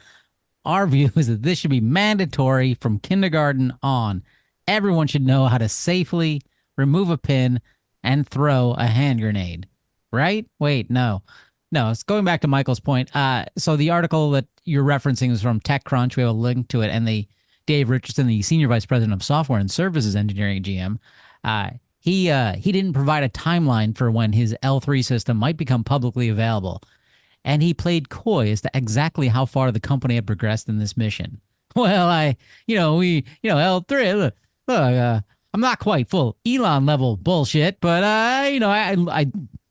Our view is that this should be mandatory from kindergarten on. Everyone should know how to safely remove a pin and throw a hand grenade. Right? Wait, no. No, it's going back to Michael's point. So the article that you're referencing is from TechCrunch. We have a link to it. And Dave Richardson, the Senior Vice President of Software and Services Engineering at GM, he didn't provide a timeline for when his L3 system might become publicly available, and he played coy as to exactly how far the company had progressed in this mission. Well, L3, I'm not quite full Elon level bullshit, but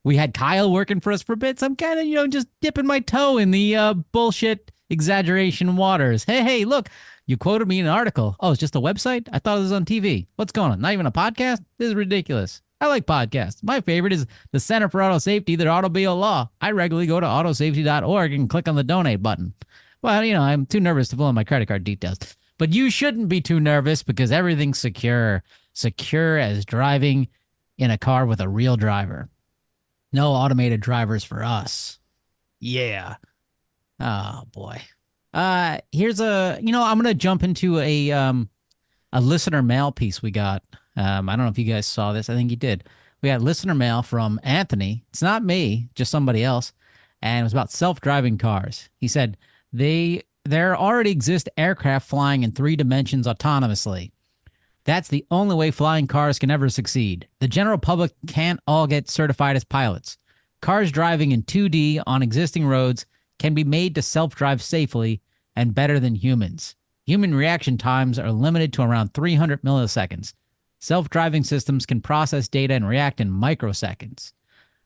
we had Kyle working for us for a bit, so I'm kind of, just dipping my toe in the bullshit exaggeration waters. Hey, look, you quoted me in an article. Oh, it's just a website? I thought it was on TV. What's going on? Not even a podcast? This is ridiculous. I like podcasts. My favorite is the Center for Auto Safety, their automobile law. I regularly go to autosafety.org and click on the donate button. Well, I'm too nervous to fill in my credit card details. But you shouldn't be too nervous because everything's secure. Secure as driving in a car with a real driver. No automated drivers for us. Yeah. Oh, boy. Here's I'm going to jump into a listener mail piece we got. I don't know if you guys saw this. I think you did. We got listener mail from Anthony. It's not me, just somebody else. And it was about self-driving cars. He said, there already exist aircraft flying in 3 dimensions autonomously. That's the only way flying cars can ever succeed. The general public can't all get certified as pilots. Cars driving in 2D on existing roads can be made to self-drive safely and better than humans. Human reaction times are limited to around 300 milliseconds. Self-driving systems can process data and react in microseconds.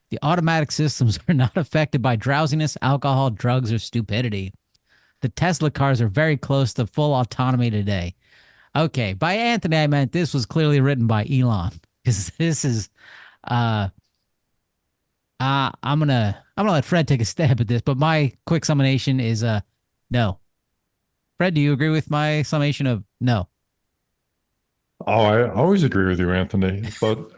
The automatic systems are not affected by drowsiness, alcohol, drugs, or stupidity. The Tesla cars are very close to full autonomy today. Okay, by Anthony, I meant this was clearly written by Elon. Because this is, I'm gonna let Fred take a stab at this, but my quick summation is no. Fred, do you agree with my summation of no? Oh, I always agree with you, Anthony. But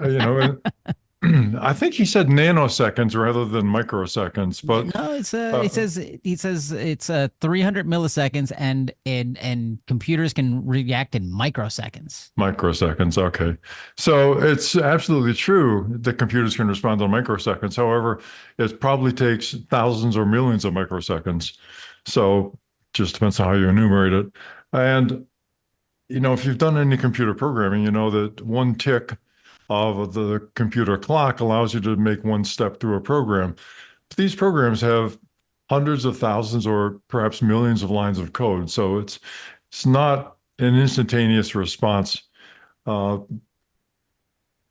I think he said nanoseconds rather than microseconds. But no, he says it's 300 milliseconds, and computers can react in microseconds. Microseconds, okay. So it's absolutely true that computers can respond in microseconds. However, it probably takes thousands or millions of microseconds. So just depends on how you enumerate it. And if you've done any computer programming, you know that one tick of the computer clock allows you to make one step through a program. But these programs have hundreds of thousands or perhaps millions of lines of code. So it's not an instantaneous response.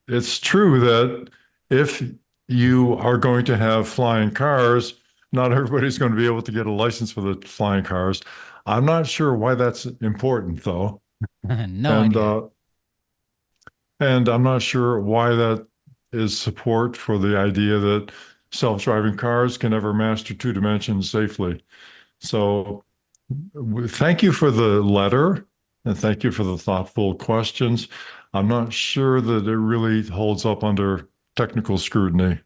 It's true that if you are going to have flying cars, not everybody's going to be able to get a license for the flying cars. I'm not sure why that's important, though. No idea. And I'm not sure why that is support for the idea that self-driving cars can ever master 2 dimensions safely. So thank you for the letter, and thank you for the thoughtful questions. I'm not sure that it really holds up under technical scrutiny.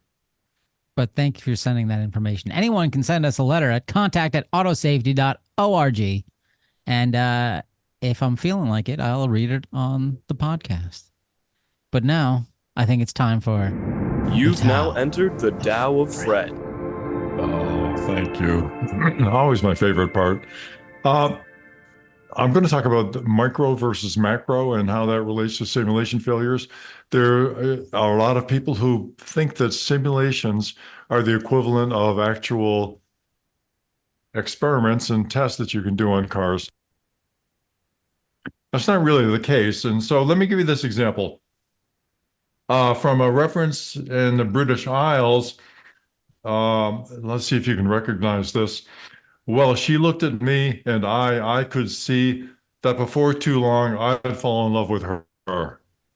But thank you for sending that information. Anyone can send us a letter at contact@autosafety.org. And if I'm feeling like it, I'll read it on the podcast. But now, I think it's time for... You've now entered the Tao of Fred. Oh, thank you. Always my favorite part. I'm going to talk about micro versus macro and how that relates to simulation failures. There are a lot of people who think that simulations are the equivalent of actual experiments and tests that you can do on cars. That's not really the case. And so let me give you this example. From a reference in the British Isles, let's see if you can recognize this. Well, she looked at me and I could see that before too long, I'd fall in love with her.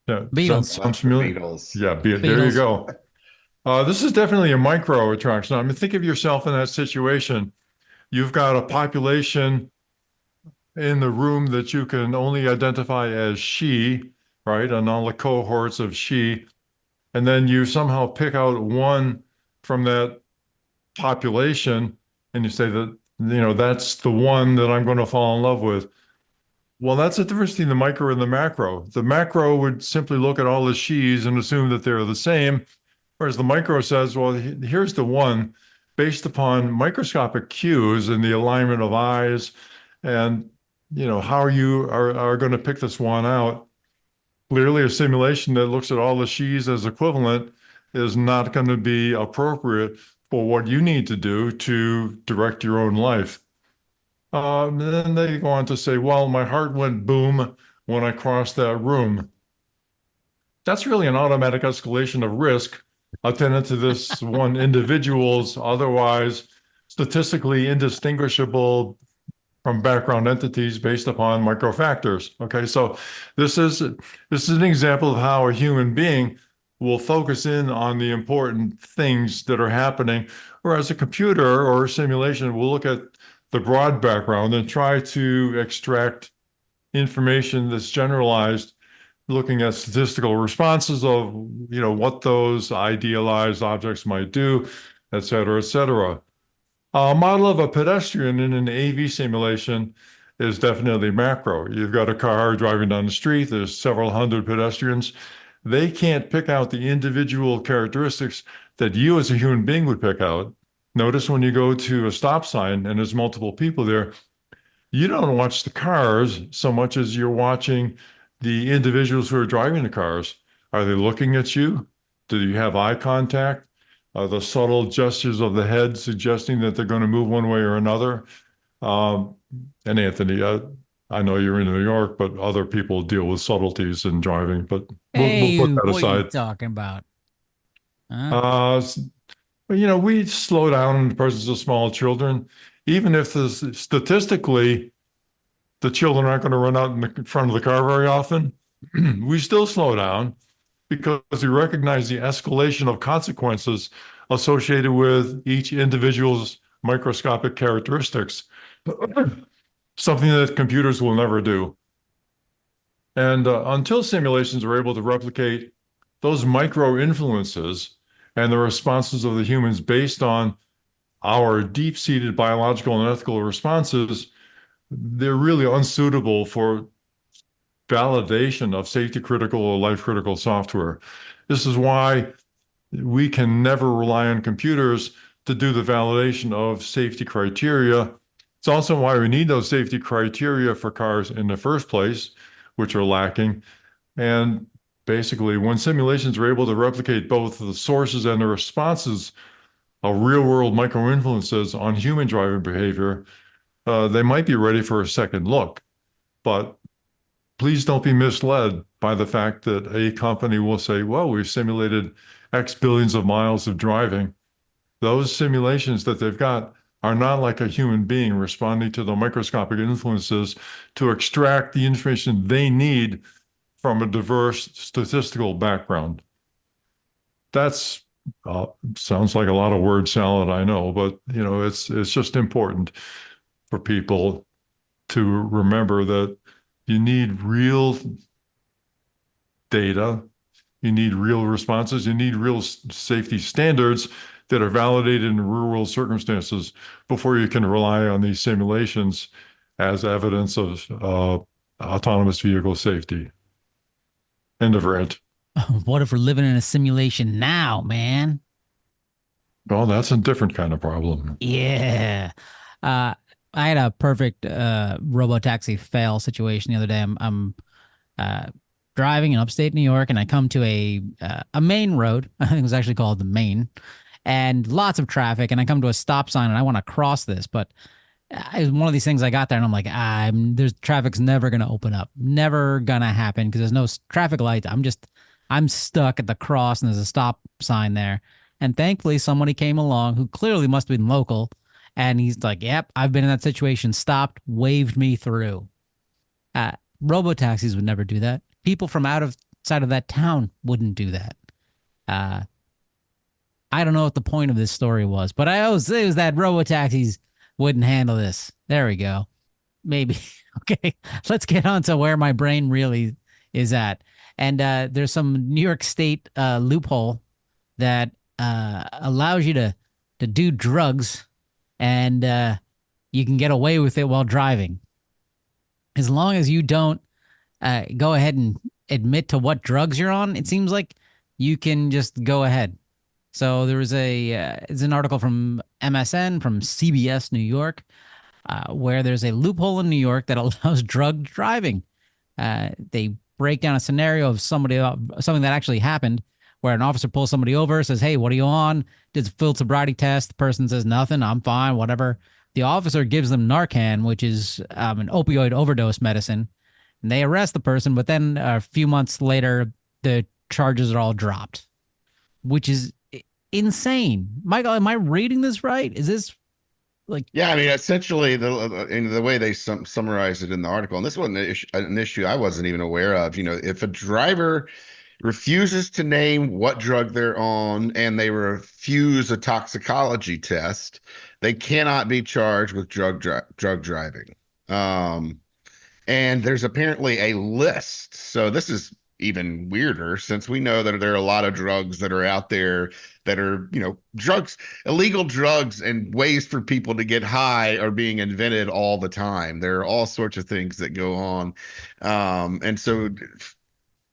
Yeah, Beatles. Sounds familiar? Beatles. Yeah, there you go. This is definitely a micro attraction. I mean, think of yourself in that situation. You've got a population in the room that you can only identify as she, right? And all the cohorts of she. And then you somehow pick out one from that population and you say that, that's the one that I'm going to fall in love with. Well, that's the difference between the micro and the macro. The macro would simply look at all the she's and assume that they're the same, whereas the micro says, well, here's the one based upon microscopic cues and the alignment of eyes and, how you are going to pick this one out. Clearly, a simulation that looks at all the she's as equivalent is not going to be appropriate for what you need to do to direct your own life. Then they go on to say, well, my heart went boom when I crossed that room. That's really an automatic escalation of risk attendant to this one individual's otherwise statistically indistinguishable from background entities based upon microfactors. Okay, so this is an example of how a human being will focus in on the important things that are happening, whereas a computer or a simulation will look at the broad background and try to extract information that's generalized, looking at statistical responses of, what those idealized objects might do, et cetera, et cetera. A model of a pedestrian in an AV simulation is definitely macro. You've got a car driving down the street, there's several hundred pedestrians. They can't pick out the individual characteristics that you as a human being would pick out. Notice when you go to a stop sign and there's multiple people there, you don't watch the cars so much as you're watching the individuals who are driving the cars. Are they looking at you? Do you have eye contact? Are the subtle gestures of the head suggesting that they're going to move one way or another? And Anthony, I know you're in New York, but other people deal with subtleties in driving, but Hey, we'll put that what are you aside. talking about? Huh? We slow down in the presence of small children, even if statistically the children aren't going to run out in the front of the car very often. We still slow down because we recognize the escalation of consequences associated with each individual's microscopic characteristics, something that computers will never do. And until simulations are able to replicate those micro influences and the responses of the humans based on our deep-seated biological and ethical responses, they're really unsuitable for validation of safety-critical or life-critical software. This is why we can never rely on computers to do the validation of safety criteria. It's also why we need those safety criteria for cars in the first place, which are lacking. And basically, when simulations are able to replicate both the sources and the responses of real-world micro-influences on human driving behavior, they might be ready for a second look. But please don't be misled by the fact that a company will say, well, we've simulated X billions of miles of driving. Those simulations that they've got are not like a human being responding to the microscopic influences to extract the information they need from a diverse statistical background. That's sounds like a lot of word salad, I know, but it's just important for people to remember that you need real data, you need real responses, you need real safety standards that are validated in real-world circumstances before you can rely on these simulations as evidence of autonomous vehicle safety. End of rant. What if we're living in a simulation now, man? Well, that's a different kind of problem. Yeah. I had a perfect robo-taxi fail situation the other day. I'm driving in upstate New York, and I come to a main road. I think it was actually called the Main, and lots of traffic. And I come to a stop sign, and I want to cross this, but it's one of these things. I got there, and I'm like, there's traffic's never gonna open up, never gonna happen because there's no traffic lights. I'm stuck at the cross, and there's a stop sign there. And thankfully, somebody came along who clearly must have been local. And he's like, yep, I've been in that situation, stopped, waved me through. Robo-taxis would never do that. People from outside of that town wouldn't do that. I don't know what the point of this story was, but I always say it was that robo-taxis wouldn't handle this. There we go. Maybe. Okay, let's get on to where my brain really is at. And there's some New York State loophole that allows you to to do drugs, and you can get away with it while driving, as long as you don't go ahead and admit to what drugs you're on. It seems like you can just go ahead. So there was it's an article from MSN from CBS New York, where there's a loophole in New York that allows drug driving. They break down a scenario of something that actually happened, where an officer pulls somebody over, says, "Hey, what are you on?" Does a field sobriety test. The person says, "Nothing, I'm fine, whatever." The officer gives them Narcan, which is an opioid overdose medicine, and they arrest the person. But then a few months later, the charges are all dropped, which is insane. Michael, am I reading this right? Is this like? Yeah, I mean, essentially, the way they summarize it in the article, and this wasn't an issue I wasn't even aware of. If a driver refuses to name what drug they're on and they refuse a toxicology test, they cannot be charged with drug driving. And there's apparently a list. So this is even weirder, since we know that there are a lot of drugs that are out there that are, drugs, illegal drugs, and ways for people to get high are being invented all the time. There are all sorts of things that go on. And so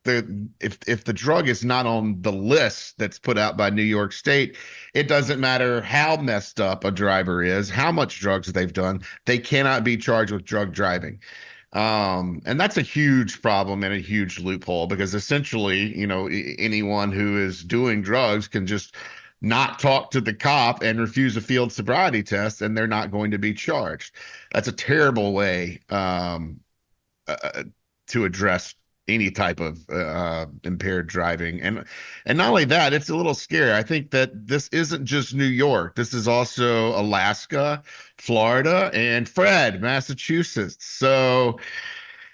if the drug is not on the list that's put out by New York State, it doesn't matter how messed up a driver is, how much drugs they've done, they cannot be charged with drug driving. And that's a huge problem and a huge loophole, because essentially, anyone who is doing drugs can just not talk to the cop and refuse a field sobriety test, and they're not going to be charged. That's a terrible way to address any type of impaired driving. And not only that, it's a little scary. I think that this isn't just New York. This is also Alaska, Florida, and Massachusetts. So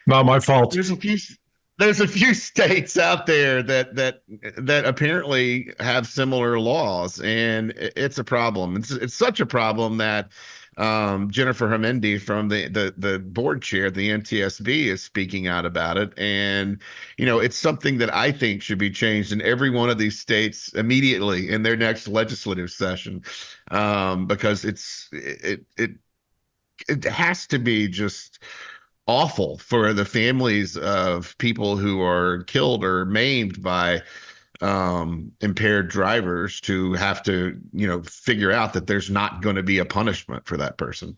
Not my fault. there's a few states out there that apparently have similar laws, and it's a problem. It's such a problem that Jennifer Hamendi from the board chair, the NTSB, is speaking out about it. And, it's something that I think should be changed in every one of these states immediately in their next legislative session, because it has to be just awful for the families of people who are killed or maimed by impaired drivers to have to, figure out that there's not going to be a punishment for that person.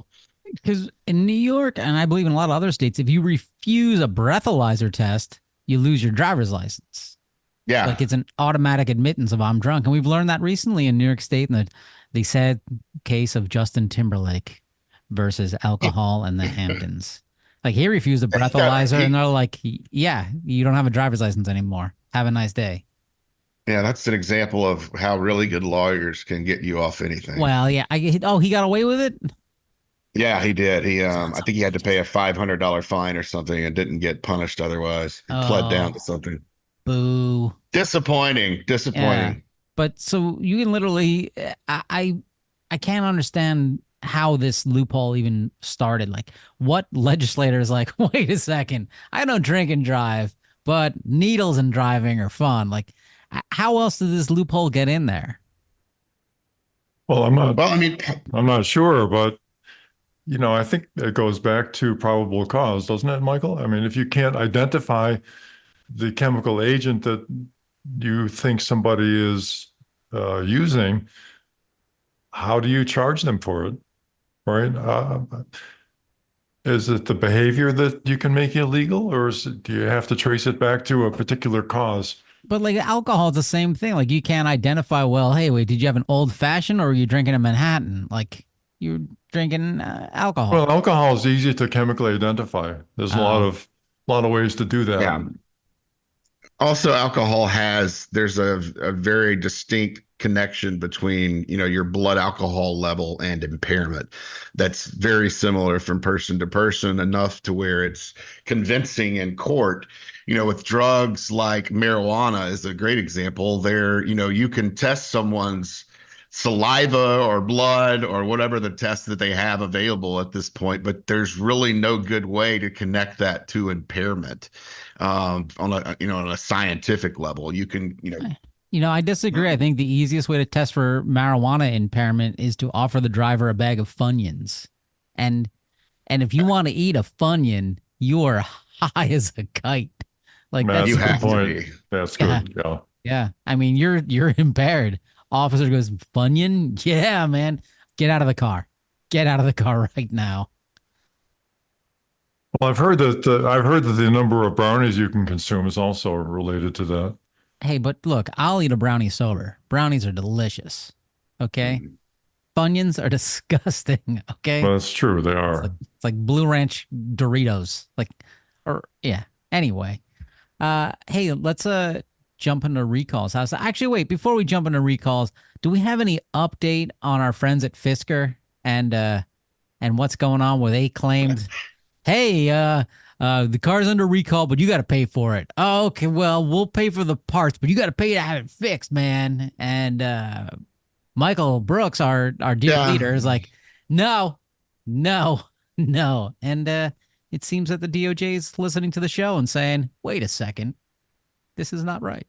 Because in New York, and I believe in a lot of other states, if you refuse a breathalyzer test, you lose your driver's license. Yeah. Like it's an automatic admittance of I'm drunk. And we've learned that recently in New York State in the sad case of Justin Timberlake versus alcohol in the Hamptons. Like he refused a breathalyzer and they're like, yeah, you don't have a driver's license anymore. Have a nice day. Yeah, that's an example of how really good lawyers can get you off anything. Well, yeah. He got away with it? Yeah, he did. I think he had to pay a $500 fine or something and didn't get punished otherwise. He pled down to something. Boo. Disappointing. Yeah. But so you can literally, I can't understand how this loophole even started. Like what legislator is like, wait a second, I don't drink and drive, but needles and driving are fun. Like how else did this loophole get in there? Well, I'm not sure, but I think it goes back to probable cause, doesn't it, Michael? I mean, if you can't identify the chemical agent that you think somebody is using, how do you charge them for it? Right? Is it the behavior that you can make illegal, or do you have to trace it back to a particular cause? But like alcohol is the same thing. Like you can't identify, well, hey, wait, did you have an old fashioned or are you drinking a Manhattan? Like you're drinking alcohol. Well, alcohol is easy to chemically identify. There's a lot of ways to do that. Yeah. Also, there's a very distinct connection between, your blood alcohol level and impairment. That's very similar from person to person, enough to where it's convincing in court. With drugs like marijuana is a great example. There, you can test someone's saliva or blood or whatever the test that they have available at this point, but there's really no good way to connect that to impairment on a scientific level. You can I disagree. I think the easiest way to test for marijuana impairment is to offer the driver a bag of Funyuns. And and if you want to eat a Funyun, you are high as a kite. Like That's You a good have to point. be. That's yeah, good. Yeah. yeah. I mean, you're impaired. Officer goes, Funyun? Yeah, man. Get out of the car. Get out of the car right now. Well, I've heard that the number of brownies you can consume is also related to that. Hey, but look, I'll eat a brownie sober. Brownies are delicious. Okay? Mm. Funyuns are disgusting. Okay? Well, that's true. They are. It's like Blue Ranch Doritos. Like, or yeah. Anyway, hey, let's jump into recalls. Actually, wait, before we jump into recalls, do we have any update on our friends at Fisker and what's going on with a claimed, hey, the car's under recall, but you got to pay for it. Oh, okay, well, we'll pay for the parts, but you got to pay to have it fixed, man. And Michael Brooks, our dear Yeah. leader, is like, no, no, no. And it seems that the DOJ is listening to the show and saying, wait a second, this is not right.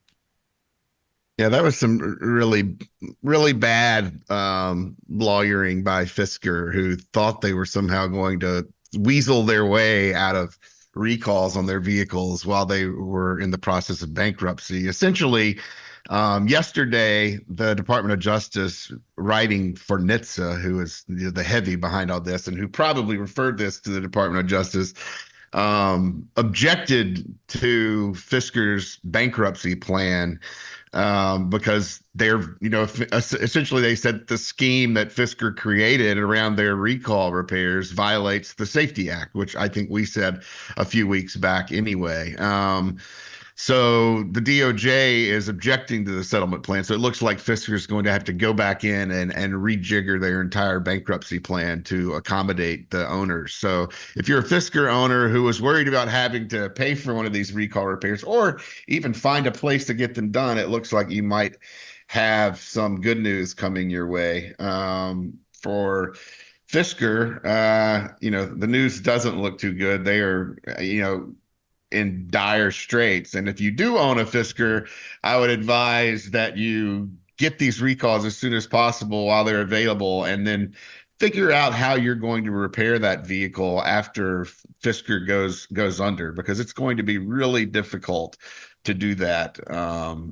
Yeah, that was some really, really bad lawyering by Fisker, who thought they were somehow going to weasel their way out of recalls on their vehicles while they were in the process of bankruptcy. Essentially, yesterday, the Department of Justice, writing for NHTSA, who is the heavy behind all this and who probably referred this to the Department of Justice, objected to Fisker's bankruptcy plan because essentially they said the scheme that Fisker created around their recall repairs violates the Safety Act, which I think we said a few weeks back anyway. So the DOJ is objecting to the settlement plan. So it looks like Fisker is going to have to go back in and rejigger their entire bankruptcy plan to accommodate the owners. So if you're a Fisker owner who was worried about having to pay for one of these recall repairs or even find a place to get them done, it looks like you might have some good news coming your way. For Fisker, the news doesn't look too good. They are, in dire straits. And if you do own a Fisker, I would advise that you get these recalls as soon as possible while they're available, and then figure out how you're going to repair that vehicle after Fisker goes under, because it's going to be really difficult to do that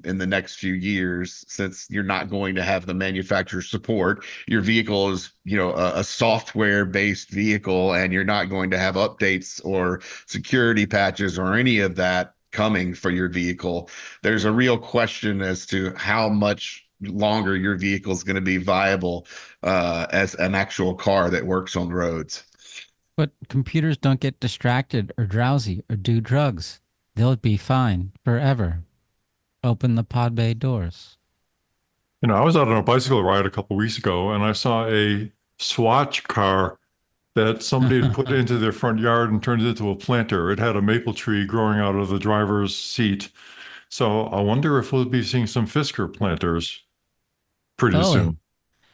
in the next few years, since you're not going to have the manufacturer support. Your vehicle is, a software-based vehicle, and you're not going to have updates or security patches or any of that coming for your vehicle. There's a real question as to how much longer your vehicle is going to be viable as an actual car that works on roads. But computers don't get distracted or drowsy or do drugs. They'll be fine forever. Open the pod bay doors. I was out on a bicycle ride a couple of weeks ago, and I saw a Swatch car that somebody had put into their front yard and turned it into a planter. It had a maple tree growing out of the driver's seat. So I wonder if we'll be seeing some Fisker planters pretty soon.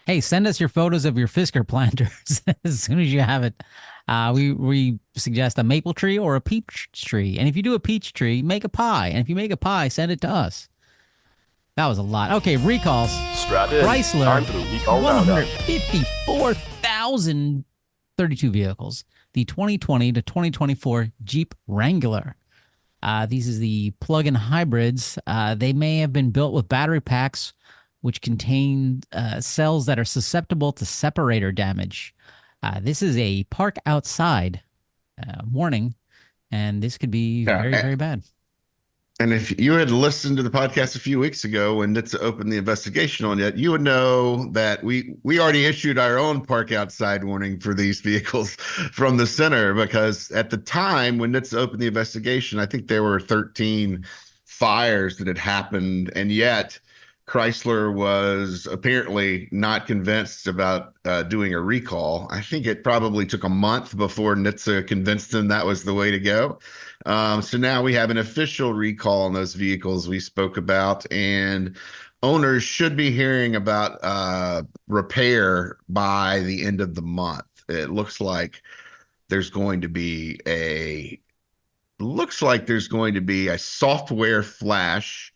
Hey, send us your photos of your Fisker planters as soon as you have it. We suggest a maple tree or a peach tree. And if you do a peach tree, make a pie. And if you make a pie, send it to us. That was a lot. Okay, recalls. Strap in. Chrysler, Time for the recall roundup. 154,032 vehicles. The 2020 to 2024 Jeep Wrangler. These is the plug-in hybrids. They may have been built with battery packs which contain cells that are susceptible to separator damage. This is a park outside warning, and this could be very, very bad. And if you had listened to the podcast a few weeks ago when NHTSA opened the investigation on it, you would know that we already issued our own park outside warning for these vehicles from the center, because at the time when NHTSA opened the investigation, I think there were 13 fires that had happened, and yet Chrysler was apparently not convinced about doing a recall. I think it probably took a month before NHTSA convinced them that was the way to go. So now we have an official recall on those vehicles we spoke about, and owners should be hearing about repair by the end of the month. It looks like there's going to be a software flash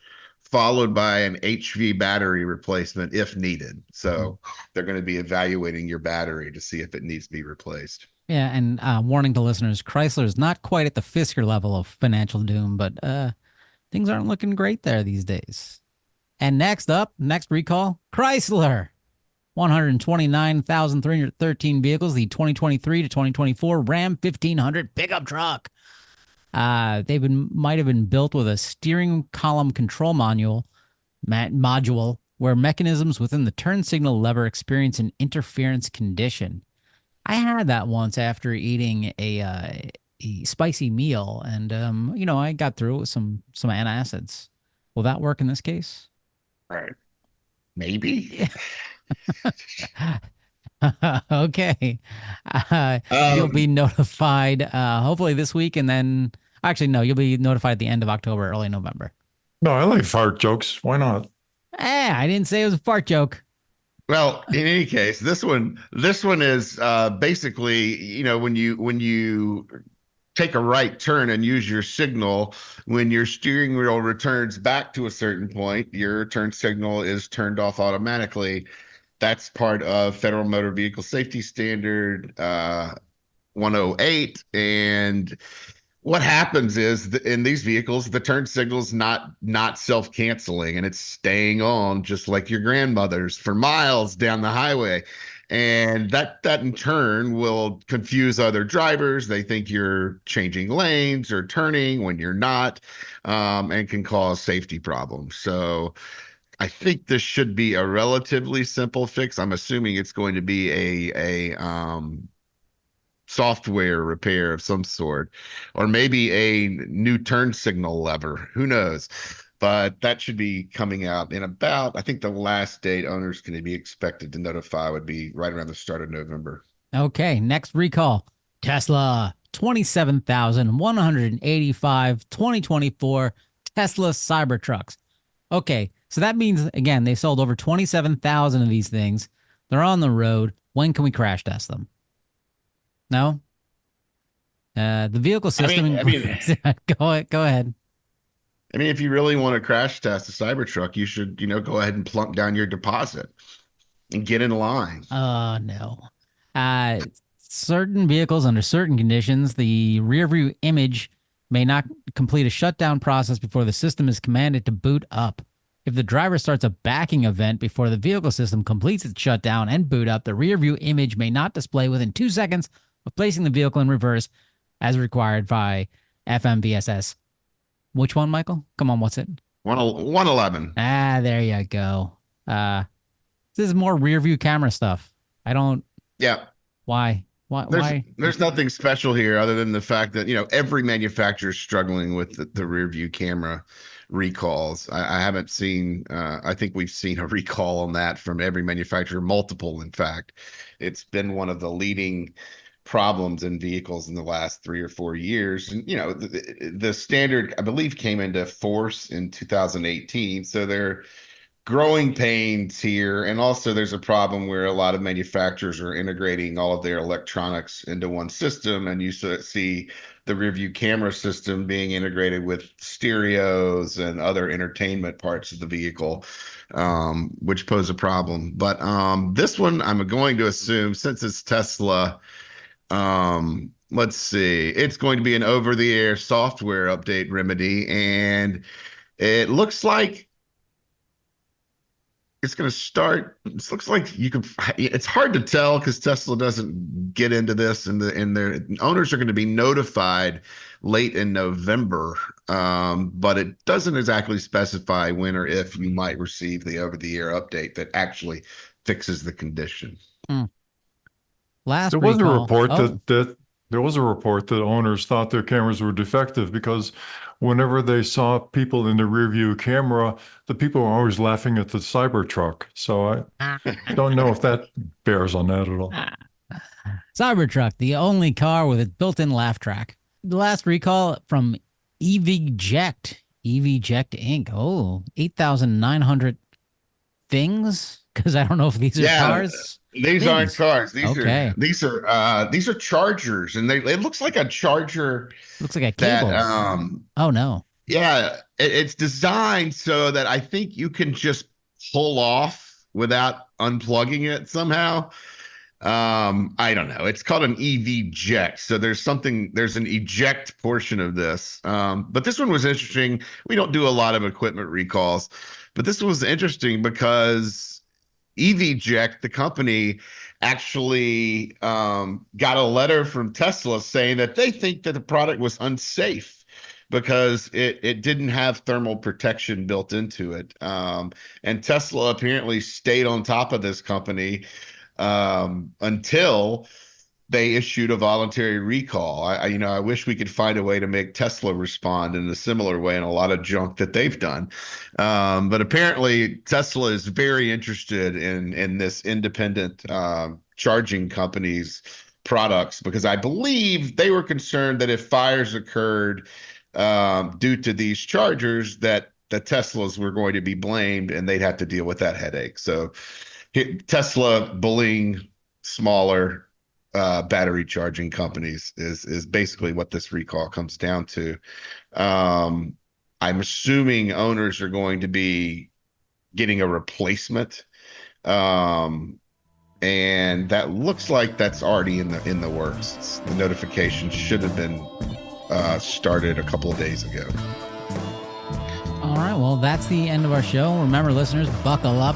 followed by an HV battery replacement if needed. So they're going to be evaluating your battery to see if it needs to be replaced. Yeah, and warning to listeners, Chrysler is not quite at the Fisker level of financial doom, but things aren't looking great there these days. And next recall, Chrysler. 129,313 vehicles, the 2023 to 2024 Ram 1500 pickup truck. Might have been built with a steering column control module where mechanisms within the turn signal lever experience an interference condition. I had that once after eating a spicy meal, and I got through it with some antacids. Will that work in this case? Right. Maybe. Okay. You'll be notified hopefully this week, and then actually no, you'll be notified at the end of October, early November. No, I like fart jokes. Why not? I didn't say it was a fart joke. Well, in any case, this one is basically, when you take a right turn and use your signal, when your steering wheel returns back to a certain point, your turn signal is turned off automatically. That's part of Federal Motor Vehicle Safety Standard 108. And what happens is in these vehicles, the turn signal is not self-canceling, and it's staying on just like your grandmother's for miles down the highway. And that in turn will confuse other drivers. They think you're changing lanes or turning when you're not, and can cause safety problems. So I think this should be a relatively simple fix. I'm assuming it's going to be a software repair of some sort, or maybe a new turn signal lever. Who knows? But that should be coming out in about, I think the last date owners going to be expected to notify would be right around the start of November. Okay, next recall. Tesla, 27,185 2024 Tesla Cybertrucks. Okay, so that means, again, they sold over 27,000 of these things. They're on the road. When can we crash test them? No? The vehicle system... Go ahead. I mean, if you really want to crash test a Cybertruck, you should, go ahead and plunk down your deposit and get in line. Oh, no. Certain vehicles under certain conditions, the rear view image may not complete a shutdown process before the system is commanded to boot up. If the driver starts a backing event before the vehicle system completes its shutdown and boot up, the rear view image may not display within 2 seconds of placing the vehicle in reverse as required by FMVSS. Which one, Michael? Come on, what's it? 111. There you go. This is more rear view camera stuff. I don't... Yeah. Why? There's nothing special here other than the fact that, every manufacturer is struggling with the rear view camera recalls. I haven't seen, I think we've seen a recall on that from every manufacturer, multiple, in fact. It's been one of the leading problems in vehicles in the last 3 or 4 years. And, the standard, I believe, came into force in 2018. So they're growing pains here. And also there's a problem where a lot of manufacturers are integrating all of their electronics into one system. And you see the rear view camera system being integrated with stereos and other entertainment parts of the vehicle, which pose a problem. But this one, I'm going to assume, since it's Tesla, let's see, it's going to be an over-the-air software update remedy, and it looks like it's going to start. It looks like it's hard to tell because Tesla doesn't get into this, and their owners are going to be notified late in November, but it doesn't exactly specify when or if you might receive the over-the-air update that actually fixes the condition. There was a report that owners thought their cameras were defective because whenever they saw people in the rear view camera, the people were always laughing at the Cybertruck. So I don't know if that bears on that at all. Cybertruck, the only car with a built-in laugh track. The last recall from EVJect Inc. Oh, 8,900 things? Because I don't know if these are cars. These aren't cars. These are chargers, and it looks like a charger. Looks like a cable. That, oh no. Yeah, it's designed so that I think you can just pull off without unplugging it somehow. I don't know. It's called an EV eject. So there's an eject portion of this. But this one was interesting. We don't do a lot of equipment recalls, but this was interesting because EV Eject, the company, actually got a letter from Tesla saying that they think that the product was unsafe because it didn't have thermal protection built into it. And Tesla apparently stayed on top of this company until they issued a voluntary recall. I wish we could find a way to make Tesla respond in a similar way in a lot of junk that they've done. But apparently Tesla is very interested in this independent charging company's products, because I believe they were concerned that if fires occurred due to these chargers, that the Teslas were going to be blamed and they'd have to deal with that headache. So Tesla bullying smaller battery charging companies is basically what this recall comes down to. I'm assuming owners are going to be getting a replacement, and that looks like that's already in the works. The notification should have been started a couple of days ago. All right, well, that's the end of our show. Remember, listeners, buckle up.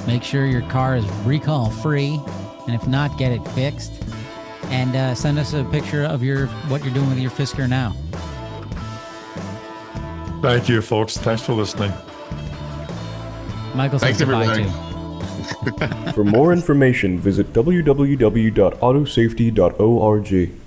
Make sure your car is recall free, and if not, get it fixed. And send us a picture of what you're doing with your Fisker now. Thank you, folks. Thanks for listening. Michael says goodbye everybody. too. For more information, visit www.autosafety.org.